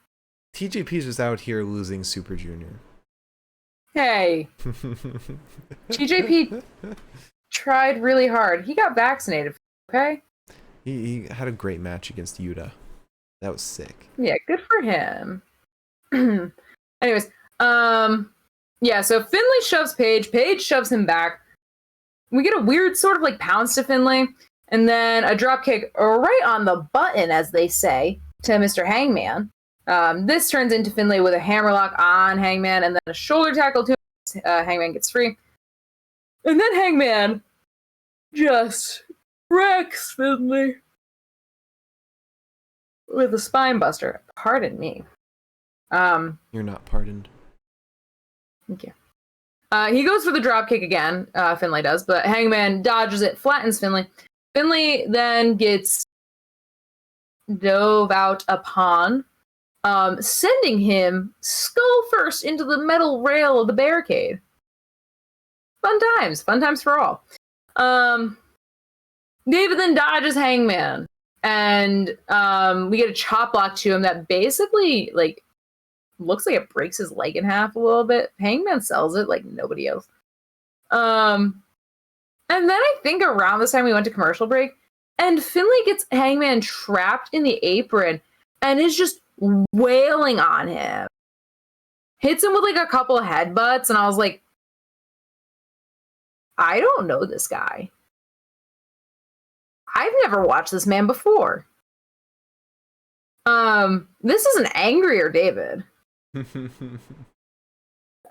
TJP's just out here losing Super Junior. Hey. TJP tried really hard. He got vaccinated, okay? He had a great match against Yuta. That was sick. Yeah, good for him. Anyways, yeah, so Finley shoves Page. Page shoves him back. We get a weird sort of like pounce to Finley, and then a drop kick right on the button, as they say, to Mr. Hangman. This turns into Finley with a hammerlock on Hangman, and then a shoulder tackle to him. Hangman gets free. And then Hangman just wrecks Finley with a spine buster. Pardon me. You're not pardoned. Thank you. He goes for the drop kick again, Finley does, but Hangman dodges it, flattens Finley. Finley then gets dove out upon, sending him skull first into the metal rail of the barricade. Fun times for all. David then dodges Hangman, and we get a chop block to him that basically like looks like it breaks his leg in half a little bit. Hangman sells it like nobody else. And then I think around this time we went to commercial break, and Finley gets Hangman trapped in the apron and is just wailing on him. Hits him with like a couple of headbutts, and I was like, I don't know this guy. I've never watched this man before. This is an angrier David.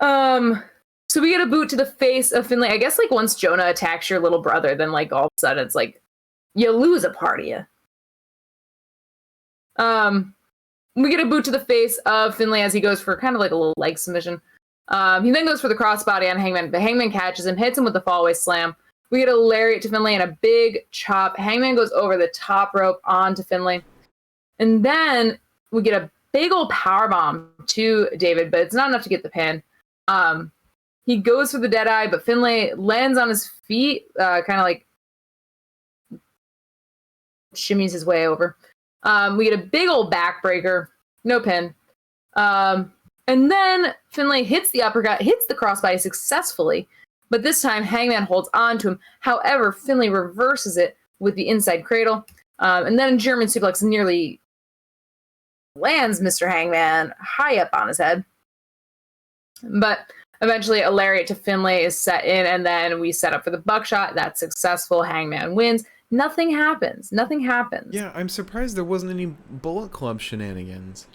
So we get a boot to the face of Finley. I guess like once Jonah attacks your little brother, then like all of a sudden it's like you lose a part of you. We get a boot to the face of Finley as he goes for kind of like a little leg submission. He then goes for the crossbody on Hangman, but Hangman catches him, hits him with the fallaway slam. We get a lariat to Finley and a big chop. Hangman goes over the top rope onto Finley. And then we get a big old powerbomb to David, but it's not enough to get the pin. He goes for the Deadeye, but Finley lands on his feet, kind of like shimmies his way over. We get a big old backbreaker, no pin. And then Finley hits the uppercut, hits the crossbody successfully, but this time Hangman holds on to him. However, Finley reverses it with the inside cradle, and then German suplex nearly lands Mr. Hangman high up on his head. But eventually a lariat to Finley is set in, and then we set up for the buckshot. That's successful. Hangman wins. Nothing happens. Yeah, I'm surprised there wasn't any Bullet Club shenanigans.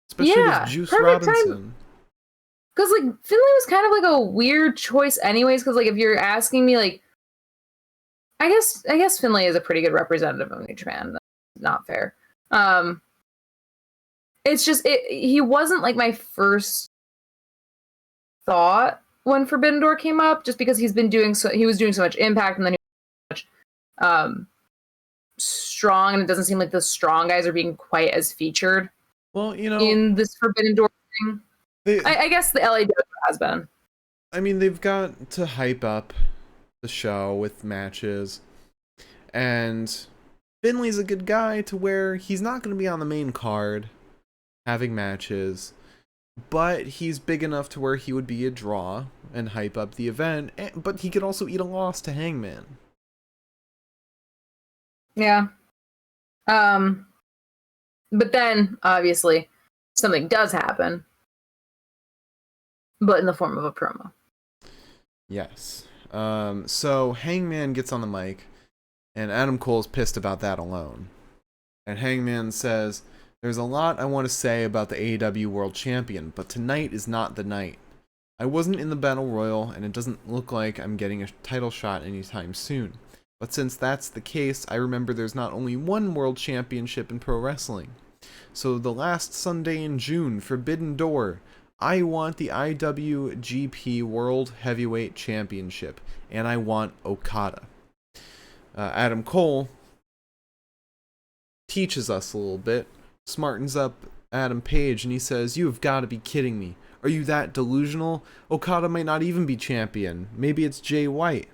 Especially with Juice Robinson. Because, like, Finley was kind of, like, a weird choice anyways, because, like, if you're asking me, like, I guess Finley is a pretty good representative of New Japan. That's not fair. It's just, he wasn't, like, my first thought when Forbidden Door came up, just because he was doing so much Impact, and then he was so much strong, and it doesn't seem like the strong guys are being quite as featured. Well, you know, in this Forbidden Door thing, I guess the LAW has been. I mean, they've got to hype up the show with matches, and Finley's a good guy to where he's not going to be on the main card having matches, but he's big enough to where he would be a draw and hype up the event, but he could also eat a loss to Hangman. Yeah. But then, obviously, something does happen, but in the form of a promo. Yes. So Hangman gets on the mic, and Adam Cole's pissed about that alone. And Hangman says, "There's a lot I want to say about the AEW World Champion, but tonight is not the night. I wasn't in the Battle Royal, and it doesn't look like I'm getting a title shot anytime soon. But since that's the case, I remember there's not only one World Championship in pro wrestling. So the last Sunday in June, Forbidden Door, I want the IWGP World Heavyweight Championship, and I want Okada." Adam Cole teaches us a little bit, smartens up Adam Page, and he says, "You've got to be kidding me. Are you that delusional? Okada might not even be champion. Maybe it's Jay White.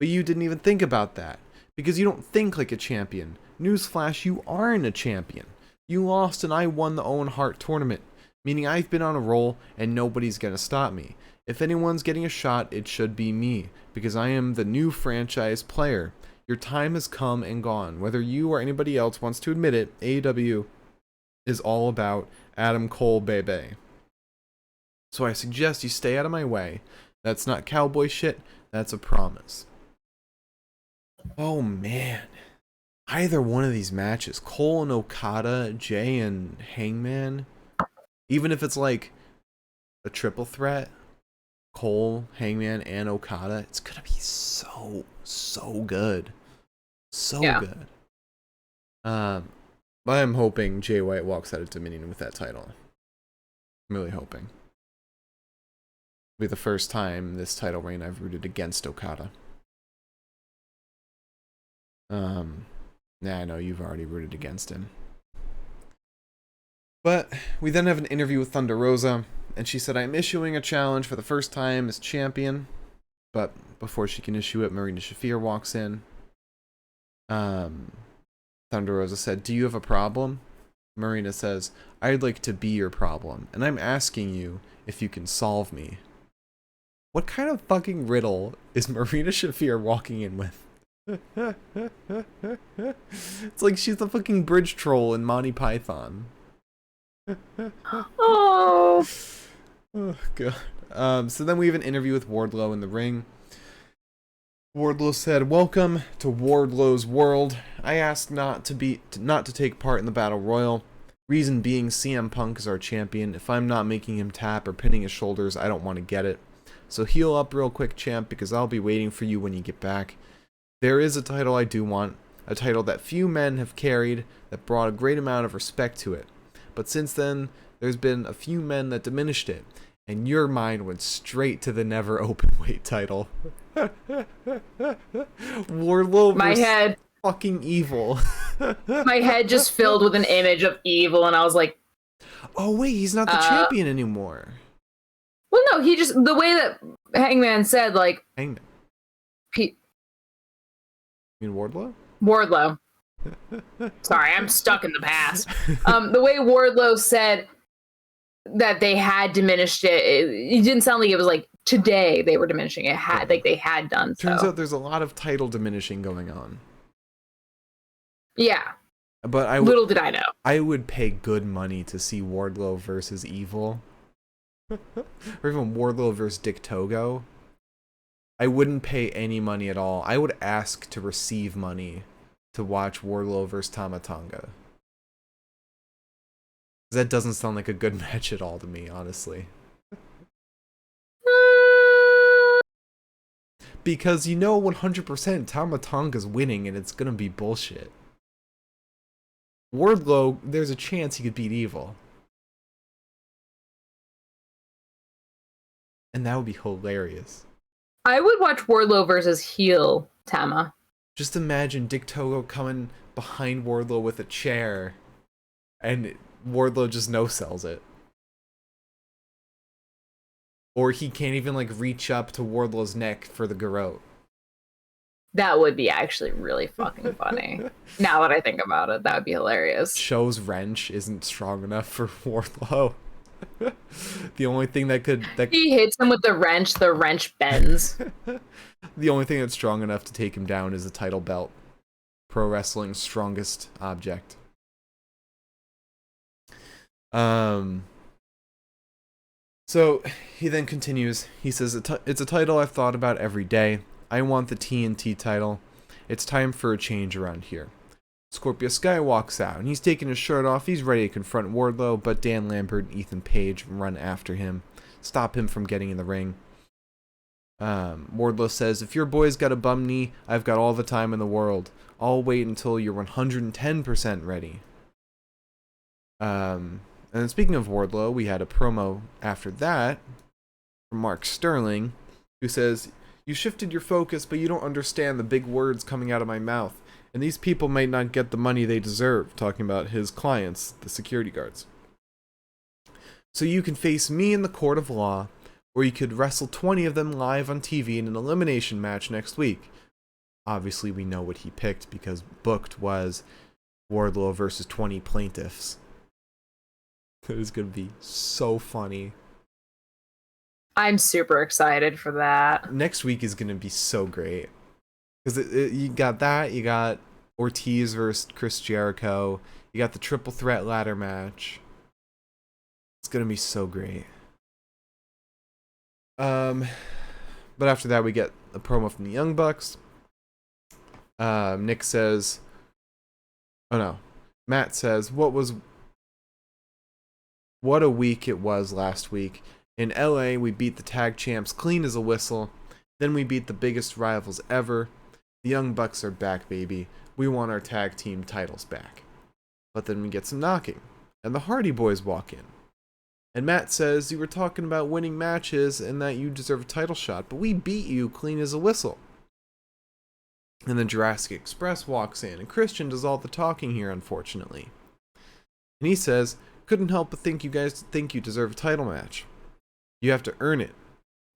But you didn't even think about that, because you don't think like a champion. Newsflash, you aren't a champion. You lost and I won the Owen Hart tournament, meaning I've been on a roll and nobody's gonna stop me. If anyone's getting a shot, it should be me, because I am the new franchise player. Your time has come and gone. Whether you or anybody else wants to admit it, AEW is all about Adam Cole, baby. So I suggest you stay out of my way. That's not cowboy shit, that's a promise." Oh man, either one of these matches, Cole and Okada, Jay and Hangman, even if it's like a triple threat, Cole, Hangman, and Okada, it's gonna be so good. Good. But I'm hoping Jay White walks out of Dominion with that title. I'm really hoping. It'll be the first time this title reign I've rooted against Okada. I know you've already rooted against him. But we then have an interview with Thunder Rosa, and she said, "I'm issuing a challenge for the first time as champion." But before she can issue it, Marina Shafir walks in. Thunder Rosa said, "Do you have a problem?" Marina says, "I'd like to be your problem, and I'm asking you if you can solve me." What kind of fucking riddle is Marina Shafir walking in with? It's like she's the fucking bridge troll in Monty Python. Oh god. So then we have an interview with Wardlow in the ring. Wardlow said, "Welcome to Wardlow's world. I asked not to take part in the Battle Royal. Reason being, CM Punk is our champion. If I'm not making him tap or pinning his shoulders, I don't want to get it. So heal up real quick, champ, because I'll be waiting for you when you get back. There is a title I do want, a title that few men have carried, that brought a great amount of respect to it. But since then, there's been a few men that diminished it, and your mind went straight to the never openweight title. Wardlow My head fucking Evil. My head just filled with an image of Evil, and I was like, oh wait, he's not the champion anymore. Well, no, he just, the way that Hangman said, like... Hangman? You mean Wardlow? Wardlow. Sorry, I'm stuck in the past. The way Wardlow said that they had diminished it didn't sound like it was like today they were diminishing it. Like they had done so. Turns out there's a lot of title diminishing going on. Yeah. But little did I know. I would pay good money to see Wardlow versus Evil. Or even Wardlow versus Dick Togo. I wouldn't pay any money at all. I would ask to receive money to watch Wardlow versus Tama Tonga. That doesn't sound like a good match at all to me, honestly. Because you know 100% Tama Tonga's winning and it's gonna be bullshit. Wardlow, there's a chance he could beat Evil. And that would be hilarious. I would watch Wardlow versus heel Tama. Just imagine Dick Togo coming behind Wardlow with a chair and Wardlow just no-sells it. Or he can't even like reach up to Wardlow's neck for the garrote. That would be actually really fucking funny. Now that I think about it, that would be hilarious. Show's wrench isn't strong enough for Wardlow. The only thing that he hits him with the wrench bends. The only thing that's strong enough to take him down is the title belt. Pro wrestling's strongest object. So he then continues. He says, it's a title I've thought about every day. I want the TNT title. It's time for a change around here. Scorpio Sky walks out, and he's taking his shirt off. He's ready to confront Wardlow, but Dan Lambert and Ethan Page run after him, stop him from getting in the ring. Wardlow says, if your boy's got a bum knee, I've got all the time in the world. I'll wait until you're 110% ready. And then speaking of Wardlow, we had a promo after that from Mark Sterling, who says, you shifted your focus, but you don't understand the big words coming out of my mouth. And these people might not get the money they deserve, talking about his clients, the security guards. So you can face me in the court of law, or you could wrestle 20 of them live on TV in an elimination match next week. Obviously, we know what he picked, because booked was Wardlow versus 20 plaintiffs. That is going to be so funny. I'm super excited for that. Next week is going to be so great. Because you got that, you got Ortiz versus Chris Jericho, you got the triple threat ladder match. It's gonna be so great. But after that we get a promo from the Young Bucks. Nick says, Matt says, what a week it was last week. In LA we beat the tag champs clean as a whistle, then we beat the biggest rivals ever. The Young Bucks are back, baby. We want our tag team titles back. But then we get some knocking, and the Hardy Boys walk in. And Matt says, you were talking about winning matches and that you deserve a title shot, but we beat you clean as a whistle. And then Jurassic Express walks in, and Christian does all the talking here, unfortunately. And he says, couldn't help but think you guys think you deserve a title match. You have to earn it.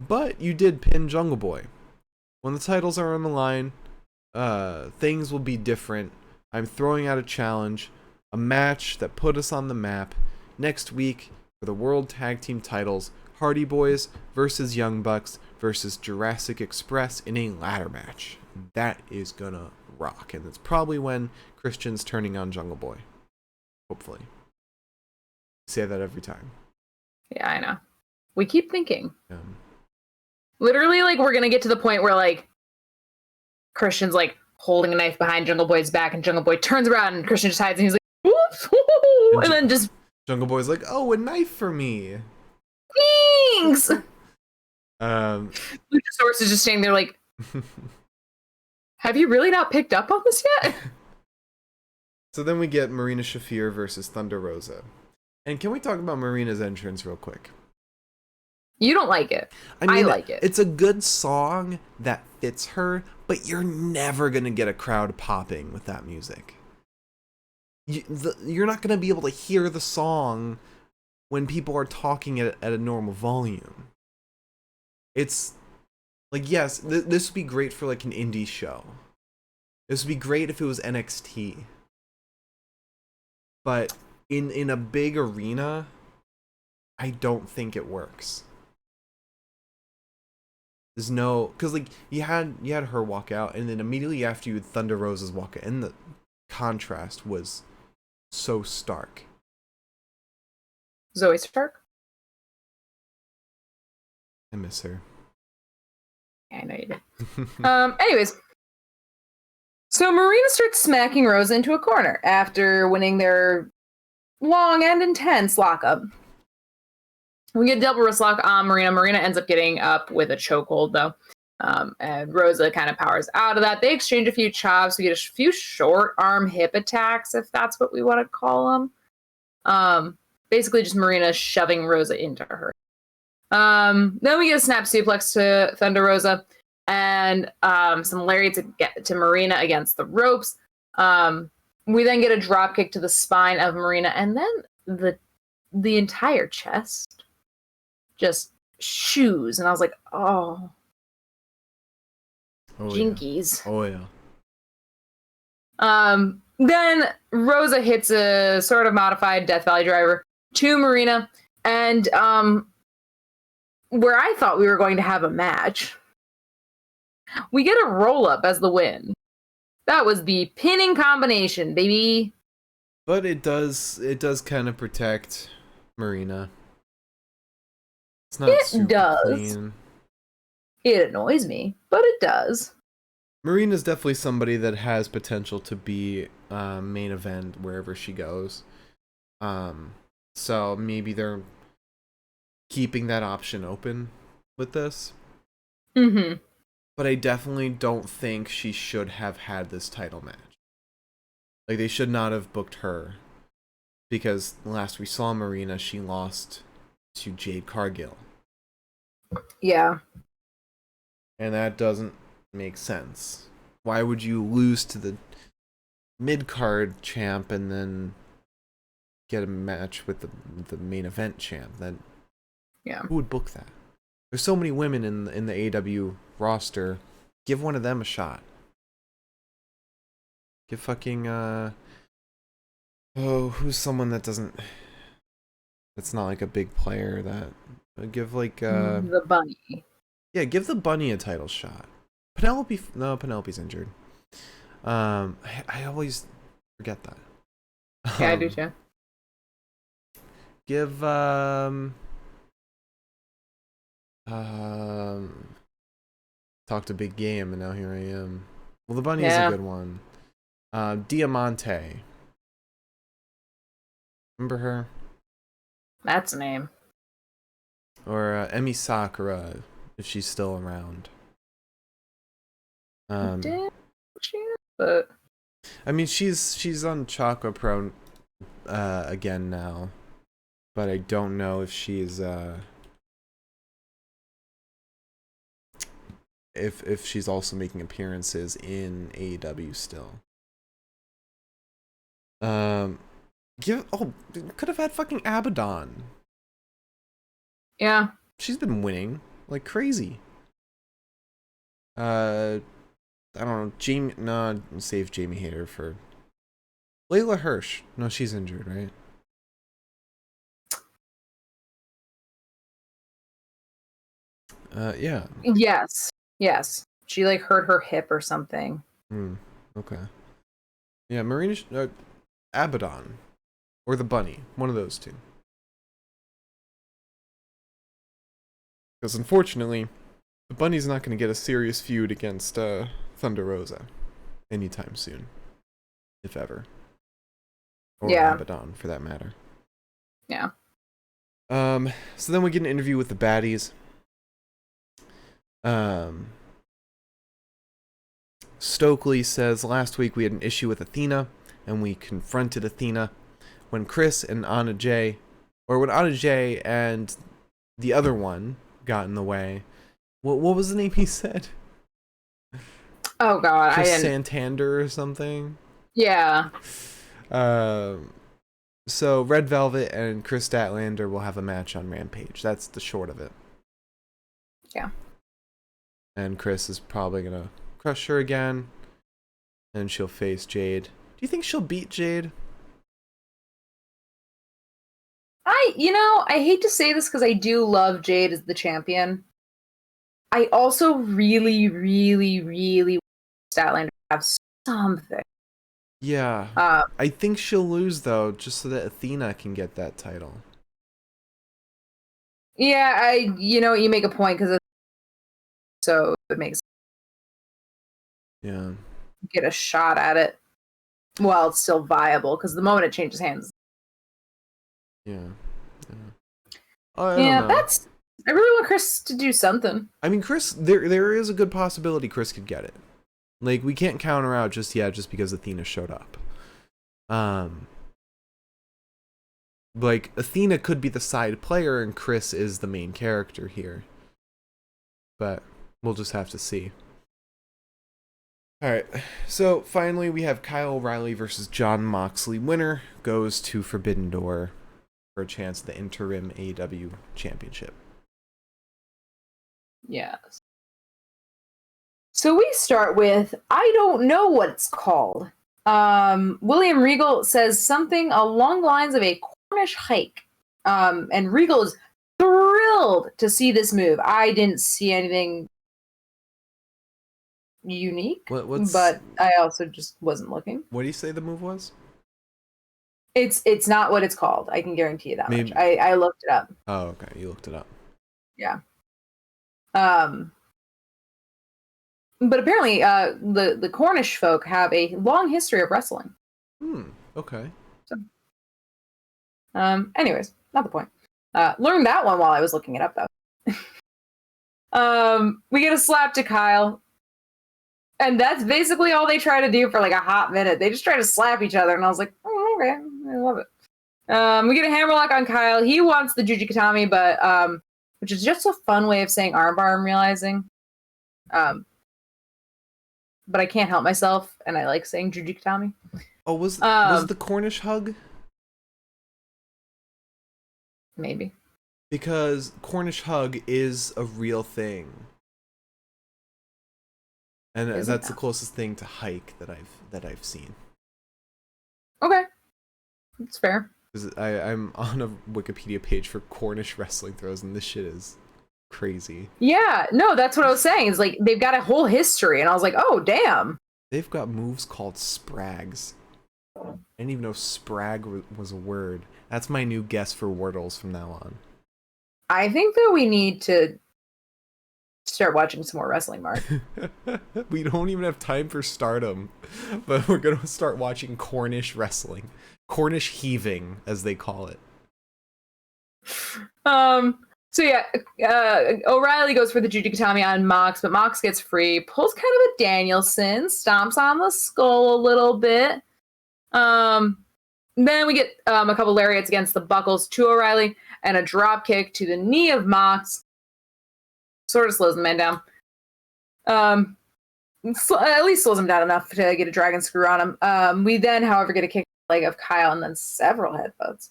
But you did pin Jungle Boy. When the titles are on the line, things will be different. I'm throwing out a challenge, a match that put us on the map. Next week, for the World Tag Team titles, Hardy Boys versus Young Bucks versus Jurassic Express in a ladder match. That is gonna rock, and it's probably when Christian's turning on Jungle Boy. Hopefully. Say that every time. Yeah, I know. We keep thinking. Literally, like, we're gonna get to the point where, like, Christian's, like, holding a knife behind Jungle Boy's back, and Jungle Boy turns around, and Christian just hides, and he's like, whoop! stuff. And then just Jungle Boy's like, oh, a knife for me. Thanks. Luchasaurus is just standing there like, have you really not picked up on this yet? So then we get Marina Shafir versus Thunder Rosa. And can we talk about Marina's entrance real quick? You don't like it. I mean, I like it. It's a good song that fits her, but you're never going to get a crowd popping with that music. You're not going to be able to hear the song when people are talking at a normal volume. It's like, yes, this would be great for like an indie show. This would be great if it was NXT. But in a big arena, I don't think it works. There's no, because like you had her walk out, and then immediately after you had Thunder Rosa's walk out, and the contrast was so stark. Zoe Stark? I miss her. Yeah, I know you do. Anyways, so Marina starts smacking Rosa into a corner after winning their long and intense lockup. We get a double wrist lock on Marina. Marina ends up getting up with a chokehold, though. And Rosa kind of powers out of that. They exchange a few chops. We get a few short arm hip attacks, if that's what we want to call them. Basically, just Marina shoving Rosa into her. Then we get a snap suplex to Thunder Rosa and some lariat to Marina against the ropes. We then get a drop kick to the spine of Marina, and then the entire chest just shoes, and I was like, oh jinkies. Yeah. Oh yeah. Then Rosa hits a sort of modified Death Valley driver to Marina, and where I thought we were going to have a match, we get a roll up as the win. That was the pinning combination, baby. But it does kind of protect Marina. It's not super clean. It annoys me, but it does. Marina's definitely somebody that has potential to be main event wherever she goes. So maybe they're keeping that option open with this. Mm-hmm. But I definitely don't think she should have had this title match. Like, they should not have booked her. Because last we saw Marina, she lost to Jade Cargill. Yeah. And that doesn't make sense. Why would you lose to the mid-card champ and then get a match with the main event champ? Who would book that? There's so many women in the AEW roster. Give one of them a shot. Give fucking who's someone that that's not like a big player give like the Bunny. Yeah, give the Bunny a title shot. Penelope's injured. I always forget that. Yeah, I do too. Give talked a big game and now here I am. Well, the Bunny is a good one. Diamante. Remember her? That's a name. Or Emi Sakura, if she's still around. But I mean, she's on Chakra Pro again now, but I don't know if she's if she's also making appearances in AEW still. Could have had fucking Abaddon. Yeah. She's been winning like crazy. I don't know. Save Jamie Hayter for Layla Hirsch. No, she's injured, right? Yeah. Yes. She like hurt her hip or something. Okay. Yeah, Marina, Abaddon, or the Bunny, one of those two. Because unfortunately, the Bunny's not going to get a serious feud against Thunder Rosa anytime soon, if ever. Or Abaddon, for that matter. Yeah. So then we get an interview with the baddies. Stokely says, last week we had an issue with Athena, and we confronted Athena when Chris and Anna Jay, or when Anna Jay and the other one got in the way. What was the name he said? Oh God, Chris Santander or something? Yeah. So Red Velvet and Chris Statlander will have a match on Rampage. That's the short of it. Yeah. And Chris is probably gonna crush her again, and she'll face Jade. Do you think she'll beat Jade? I hate to say this because I do love Jade as the champion. I also really, really, really want Statlander to have something. Yeah. I think she'll lose, though, just so that Athena can get that title. Yeah, you make a point because so it makes get a shot at it while it's still viable, because the moment it changes hands. Yeah. I really want Chris to do something. I mean, Chris, there is a good possibility Chris could get it. Like, we can't count her out just yet, just because Athena showed up. Like, Athena could be the side player, and Chris is the main character here. But we'll just have to see. Alright, so finally we have Kyle O'Reilly versus Jon Moxley. Winner goes to Forbidden Door for a chance at the interim AEW championship. Yes. So we start with, I don't know what it's called. William Regal says something along the lines of a Cornish hike. And Regal is thrilled to see this move. I didn't see anything unique, but I also just wasn't looking. What do you say the move was? It's not what it's called. I can guarantee you that much. I looked it up. Oh, okay. You looked it up. Yeah. But apparently, the Cornish folk have a long history of wrestling. Okay. So, anyways, not the point. Learned that one while I was looking it up, though. We get a slap to Kyle. And that's basically all they try to do for like a hot minute. They just try to slap each other. And I was like, oh, okay, I love it. We get a hammerlock on Kyle. He wants the Jujikatami, but which is just a fun way of saying armbar, I'm realizing. But I can't help myself, and I like saying Jujikatami. Oh, was the Cornish hug? Maybe. Because Cornish hug is a real thing. And that's the closest thing to hike that I've seen. Okay, that's fair. Because I'm on a Wikipedia page for Cornish wrestling throws, and this shit is crazy. Yeah, no, that's what I was saying. It's like they've got a whole history, and I was like, oh damn. They've got moves called sprags. I didn't even know sprag was a word. That's my new guess for Wordles from now on. I think that we need to start watching some more wrestling, Mark. We don't even have time for Stardom, but we're gonna start watching Cornish wrestling, Cornish heaving, as they call it. So yeah, O'Reilly goes for the Jujikatami on Mox, but Mox gets free, pulls kind of a Danielson, stomps on the skull a little bit. Then we get a couple lariats against the buckles to O'Reilly and a drop kick to the knee of Mox. Sort of slows the man down. At least slows him down enough to get a dragon screw on him. We then, however, get a kick to the leg of Kyle and then several headbutts.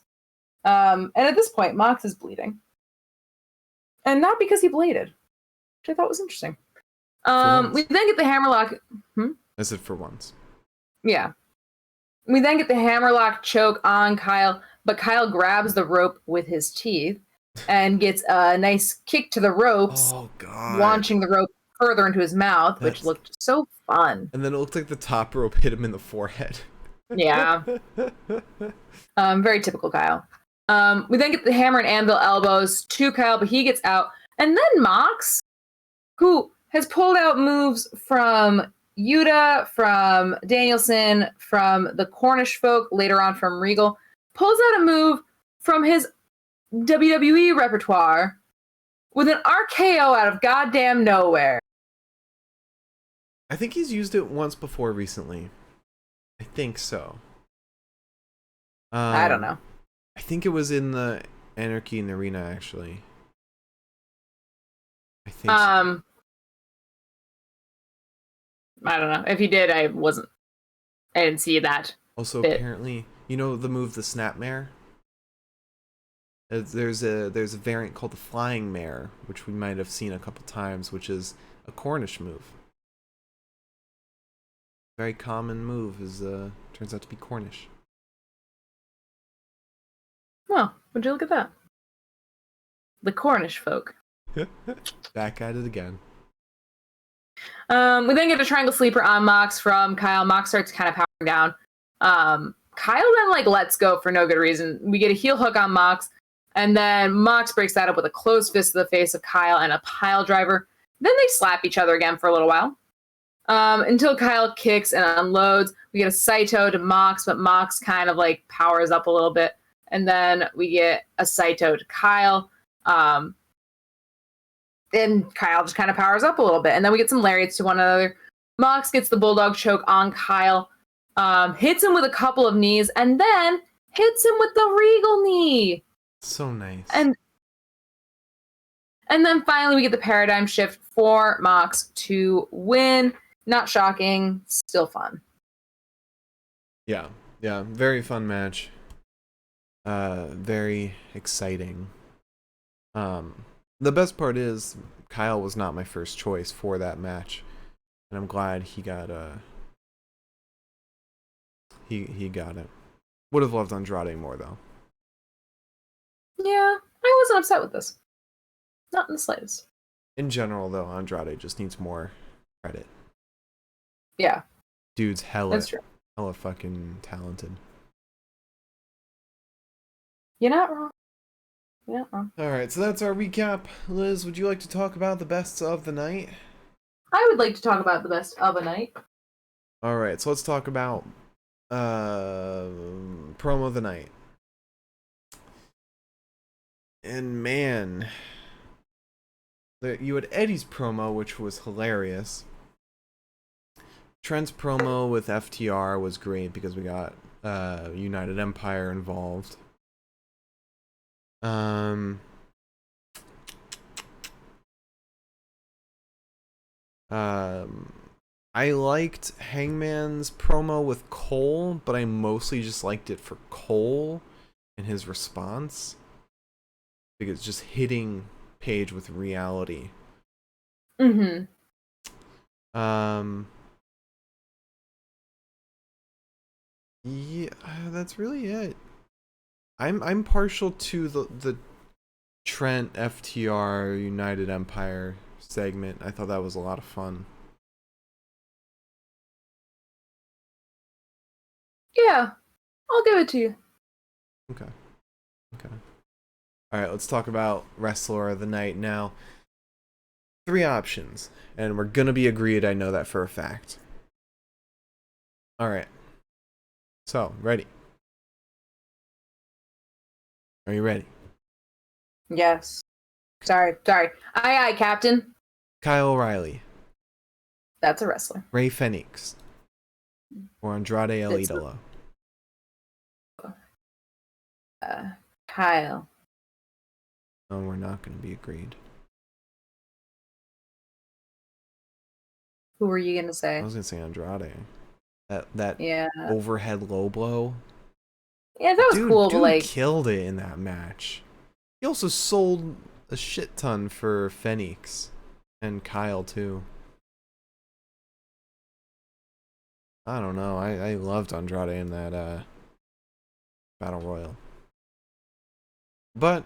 And at this point, Mox is bleeding. And not because he bladed, which I thought was interesting. We then get the hammerlock. I said for once. Yeah. We then get the hammerlock choke on Kyle, but Kyle grabs the rope with his teeth and gets a nice kick to the ropes, launching the rope further into his mouth, which looked so fun. And then it looked like the top rope hit him in the forehead. Yeah. Very typical Kyle. We then get the hammer and anvil elbows to Kyle, but he gets out. And then Mox, who has pulled out moves from Yuta, from Danielson, from the Cornish folk, later on from Regal, pulls out a move from his WWE repertoire with an RKO out of goddamn nowhere. I think he's used it once before recently. I think so. I don't know. I think it was in the Anarchy in the Arena, actually. I think so. I don't know. If he did, I didn't see that. Also, apparently, you know the move, the Snapmare? There's a variant called the Flying Mare, which we might have seen a couple times, which is a Cornish move. Very common move turns out to be Cornish. Well, would you look at that? The Cornish folk. Back at it again. We then get a triangle sleeper on Mox from Kyle. Mox starts kind of powering down. Kyle then lets go for no good reason. We get a heel hook on Mox, and then Mox breaks that up with a closed fist to the face of Kyle and a pile driver. Then they slap each other again for a little while. Until Kyle kicks and unloads. We get a Saito to Mox, but Mox kind of powers up a little bit. And then we get a Saito to Kyle. And Kyle just kind of powers up a little bit. And then we get some lariats to one another. Mox gets the bulldog choke on Kyle. Hits him with a couple of knees. And then hits him with the Regal knee. So nice. And then finally we get the paradigm shift for Mox to win. Not shocking. Still fun. Yeah. Very fun match. Very exciting. The best part is Kyle was not my first choice for that match, and I'm glad he got he got it. Would have loved Andrade more though. Yeah, I wasn't upset with this. Not in the slightest. In general though, Andrade just needs more credit. Yeah. Dude's hella fucking talented. You're not wrong. Yeah. Alright, so that's our recap. Liz, would you like to talk about the best of the night? I would like to talk about the best of a night. Alright, so let's talk about promo of the night. And man, you had Eddie's promo, which was hilarious. Trent's promo with FTR was great because we got United Empire involved. I liked Hangman's promo with Cole, but I mostly just liked it for Cole and his response. Because it's just hitting Paige with reality. Mm-hmm. Yeah, that's really it. I'm partial to the Trent FTR United Empire segment. I thought that was a lot of fun. Yeah, I'll give it to you. Okay. All right, let's talk about Wrestler of the Night now. 3 options, and we're gonna be agreed. I know that for a fact. All right. So, ready? Are you ready? Yes. Sorry. Aye, Captain. Kyle O'Reilly. That's a wrestler. Rey Fenix. Or Andrade El Idolo. Kyle. No, we're not going to be agreed. Who were you going to say? I was going to say Andrade. That yeah. Overhead low blow. Yeah, that was cool. Dude but killed it in that match. He also sold a shit ton for Fenix and Kyle too. I don't know. I loved Andrade in that Battle Royal. But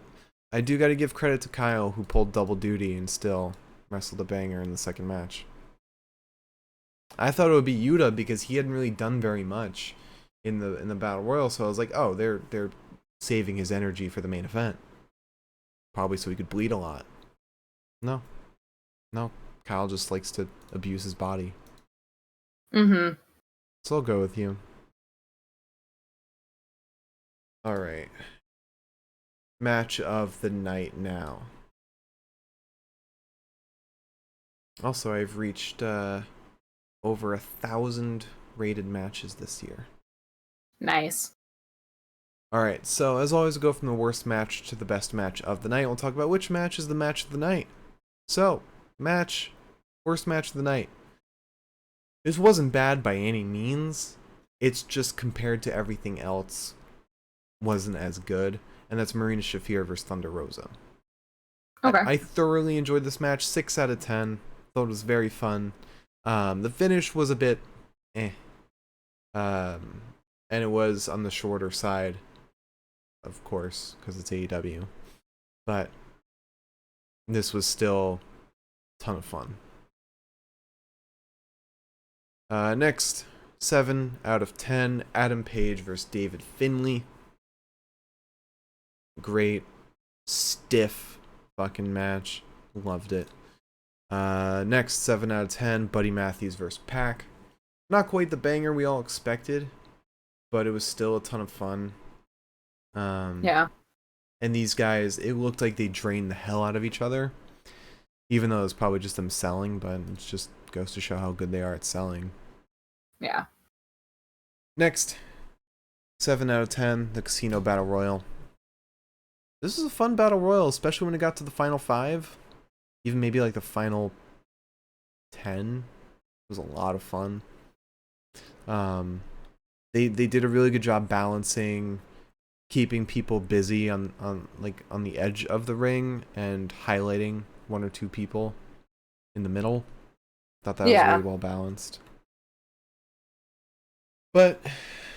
I do got to give credit to Kyle, who pulled double duty and still wrestled a banger in the second match. I thought it would be Yuta because he hadn't really done very much in the Battle Royal, so I was like, oh, they're saving his energy for the main event. Probably so he could bleed a lot. No. Kyle just likes to abuse his body. Mm-hmm. So I'll go with you. All right. Match of the night now. Also, I've reached over 1,000 rated matches this year. Nice. All right, so as always, we'll go from the worst match to the best match of the night. We'll talk about which match is the match of the night. So, worst match of the night. This wasn't bad by any means. It's just compared to everything else, wasn't as good. And that's Marina Shafir versus Thunder Rosa. Okay. I thoroughly enjoyed this match. 6 out of 10. Thought it was very fun. The finish was a bit eh. And it was on the shorter side, of course, because it's AEW. But this was still a ton of fun. Next, 7 out of 10. Adam Page versus David Finley. Great, stiff fucking match. Loved it. Next, 7 out of 10. Buddy Matthews versus Pac. Not quite the banger we all expected, but it was still a ton of fun. Yeah. And these guys, it looked like they drained the hell out of each other. Even though it was probably just them selling, but it just goes to show how good they are at selling. Yeah. Next, 7 out of 10, the Casino Battle Royal. This was a fun Battle Royal, especially when it got to the final 5. Even maybe like the final 10. It was a lot of fun. They did a really good job balancing keeping people busy on the edge of the ring and highlighting one or two people in the middle. Thought that was really well balanced. But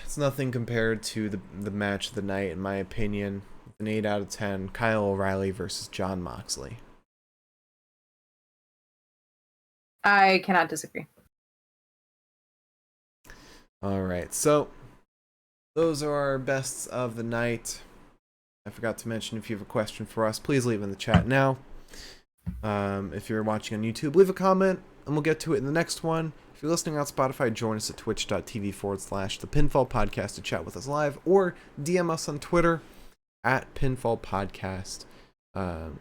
it's nothing compared to the match of the night, in my opinion. An 8 out of 10, Kyle O'Reilly versus Jon Moxley. I cannot disagree. All right, so those are our bests of the night. I forgot to mention, if you have a question for us, please leave it in the chat now. If you're watching on YouTube, leave a comment and we'll get to it in the next one. If you're listening on Spotify, join us at twitch.tv/The Pinfall Podcast to chat with us live, or DM us on Twitter at Pinfall Podcast. You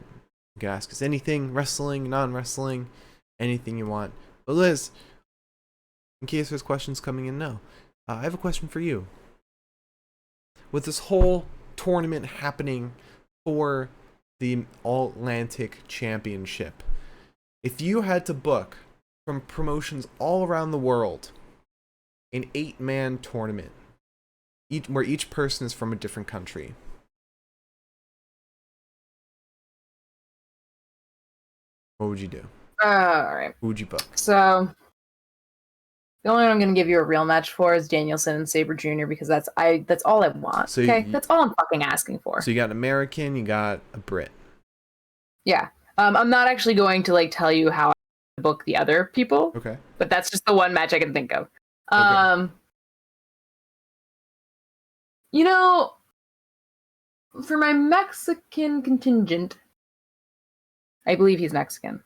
can ask us anything, wrestling, non-wrestling, anything you want. But Liz, in case there's questions coming in now, I have a question for you. With this whole tournament happening for the All-Atlantic Championship, if you had to book from promotions all around the world an 8-man tournament, where each person is from a different country, what would you do? All right. Who would you book? So the only one I'm going to give you a real match for is Danielson and Sabre Jr. because that's all I want. So okay, that's all I'm fucking asking for. So you got an American, you got a Brit. Yeah. I'm not actually going to tell you how I book the other people. Okay. But that's just the one match I can think of. Okay. You know, for my Mexican contingent, I believe he's Mexican.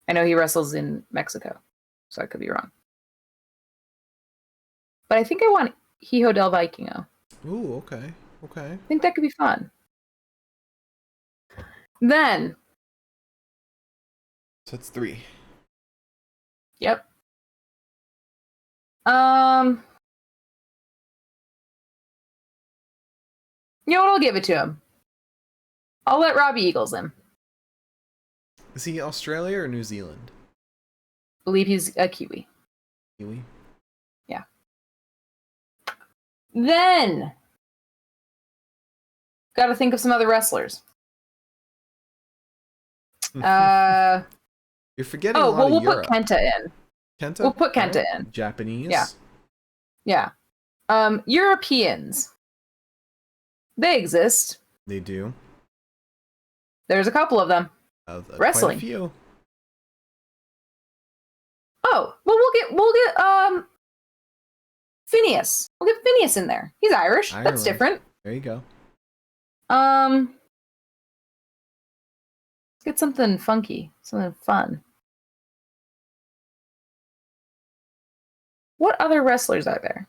I know he wrestles in Mexico, so I could be wrong. But I think I want Hijo del Vikingo. Ooh, okay. Okay. I think that could be fun. Then. So it's 3. Yep. You know what? I'll give it to him. I'll let Robbie Eagles in. Is he Australia or New Zealand? I believe he's a Kiwi. Kiwi? Yeah. Then. Gotta think of some other wrestlers. You're forgetting a lot of we'll Europe. Put Kenta in. Kenta? We'll put Kenta in. Japanese? Yeah. Europeans. They exist. They do. There's a couple of them. Wrestling. Quite a few. Oh, well, we'll get Phineas. We'll get Phineas in there. He's Irish. Ireland. That's different. There you go. Let's get something funky, something fun. What other wrestlers are there?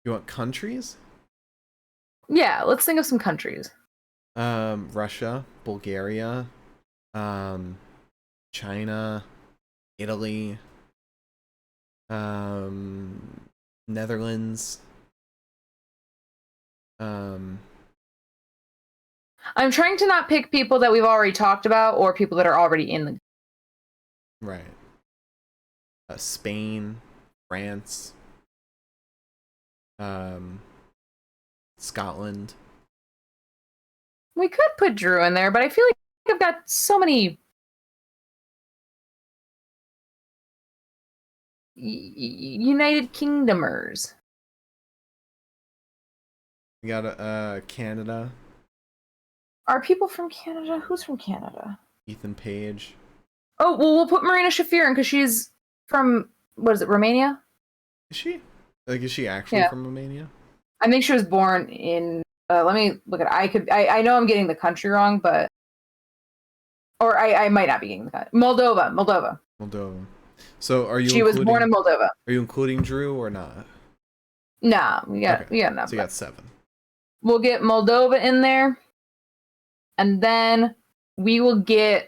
You want countries? Yeah, let's think of some countries. Russia, Bulgaria, China, Italy, Netherlands. I'm trying to not pick people that we've already talked about or people that are already in the... Right. Spain, France, Scotland. We could put Drew in there, but I feel like I've got so many United Kingdomers. We got Canada. Are people from Canada? Who's from Canada? Ethan Page. Oh, well, we'll put Marina Shafir in because she's from, what is it, Romania? Is she? Like, is she actually from Romania? I think she was born in, let me look at it. I know I'm getting the country wrong, but, or I might not be getting the country. Moldova. So are you She was born in Moldova. Are you including Drew or not? Nah, we got enough. So you got 7. We'll get Moldova in there. And then we will get...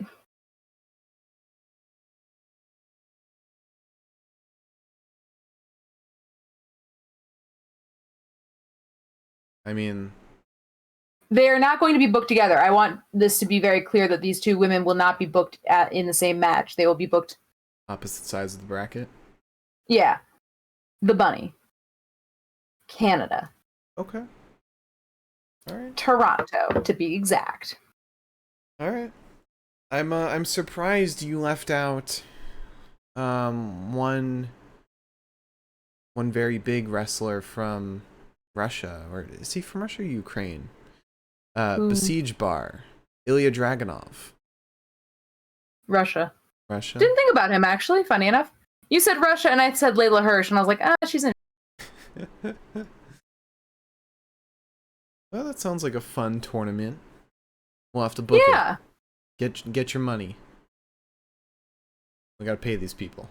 I mean... They are not going to be booked together. I want this to be very clear that these two women will not be booked in the same match. They will be booked... opposite sides of the bracket? Yeah. The Bunny. Canada. Okay. All right. Toronto, to be exact. All right. I'm surprised you left out one very big wrestler from Russia, or is he from Russia or Ukraine? Besiege Bar, Ilya Dragunov. Russia. Russia. Didn't think about him, actually, funny enough. You said Russia, and I said Layla Hirsch, and I was like, she's in... Well, that sounds like a fun tournament. We'll have to book it. Get your money. We gotta pay these people.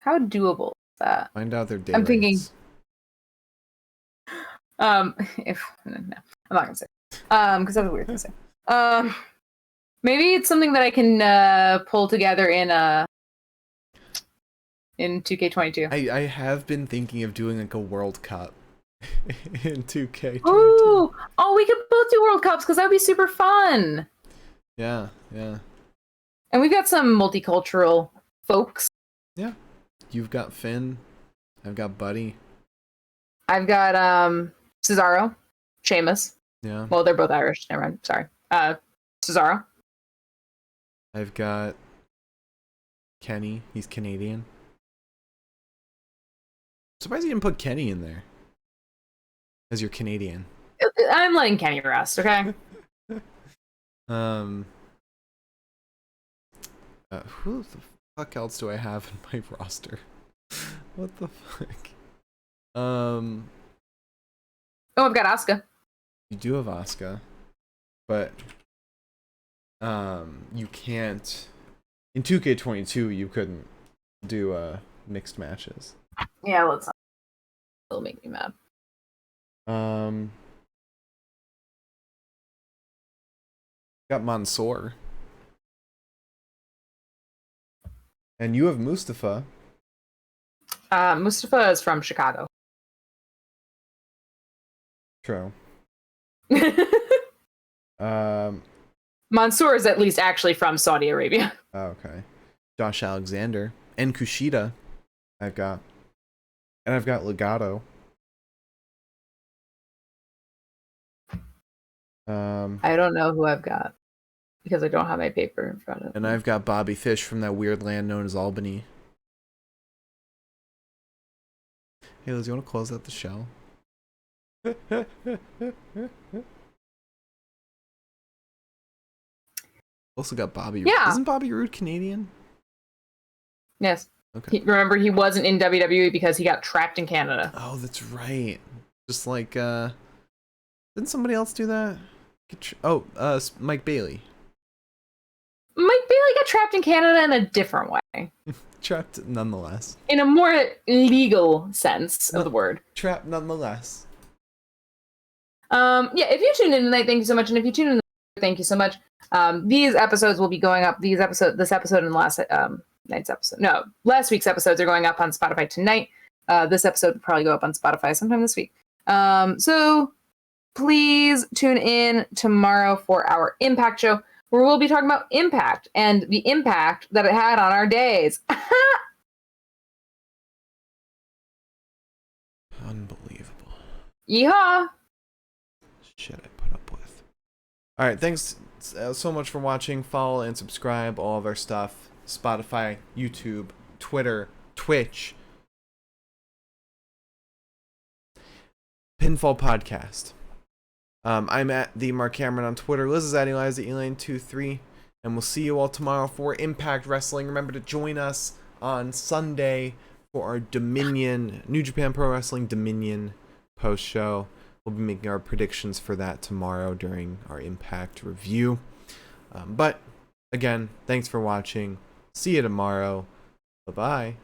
How doable is that? Find out their day I'm rates. thinking... no, I'm not gonna say. Because that's a weird thing to say. Maybe it's something that I can pull together in 2K22. I have been thinking of doing like a World Cup in 2K22. Ooh! Oh, we could both do World Cups because that would be super fun. Yeah. And we've got some multicultural folks. Yeah. You've got Finn. I've got Buddy. I've got Cesaro, Sheamus. Yeah. Well, they're both Irish. Never mind. Sorry. Cesaro. I've got Kenny. He's Canadian. Surprised you didn't put Kenny in there. As you're Canadian. I'm letting Kenny rest, okay? Who the fuck else do I have in my roster? What the fuck? Oh, I've got Asuka. You do have Asuka, but you can't. In 2K22, you couldn't do mixed matches. Yeah, let's not. It'll make me mad. Got Mansoor. And you have Mustafa. Mustafa is from Chicago. True. Mansoor is at least actually from Saudi Arabia. Oh, okay. Josh Alexander and Kushida. I've got Legato. I don't know who I've got because I don't have my paper in front of me. And I've got Bobby Fish from that weird land known as Albany. Hey Liz, you want to close out the show? Also got Bobby. Yeah. Isn't Bobby Roode Canadian? Yes. Okay. Remember, he wasn't in WWE because he got trapped in Canada. Oh, that's right. Just like, didn't somebody else do that? Mike Bailey. Mike Bailey got trapped in Canada in a different way. Trapped nonetheless. In a more legal sense of the word. Trapped nonetheless. Yeah, if you tuned in tonight, thank you so much. And if you tuned in, thank you so much. These episodes will be going up. This episode and last night's episode. No, last week's episodes are going up on Spotify tonight. This episode will probably go up on Spotify sometime this week. So please tune in tomorrow for our Impact show, where we'll be talking about Impact and the impact that it had on our days. Unbelievable. Yeehaw! Shit I put up with. Alright, thanks so much for watching. Follow and subscribe, all of our stuff. Spotify, YouTube, Twitter, Twitch. Pinfall Podcast. I'm at the Mark Cameron on Twitter. Liz is at Eliza Elaine23. And we'll see you all tomorrow for Impact Wrestling. Remember to join us on Sunday for our Dominion, New Japan Pro Wrestling Dominion post show. We'll be making our predictions for that tomorrow during our Impact review. But again, thanks for watching. See you tomorrow. Bye-bye.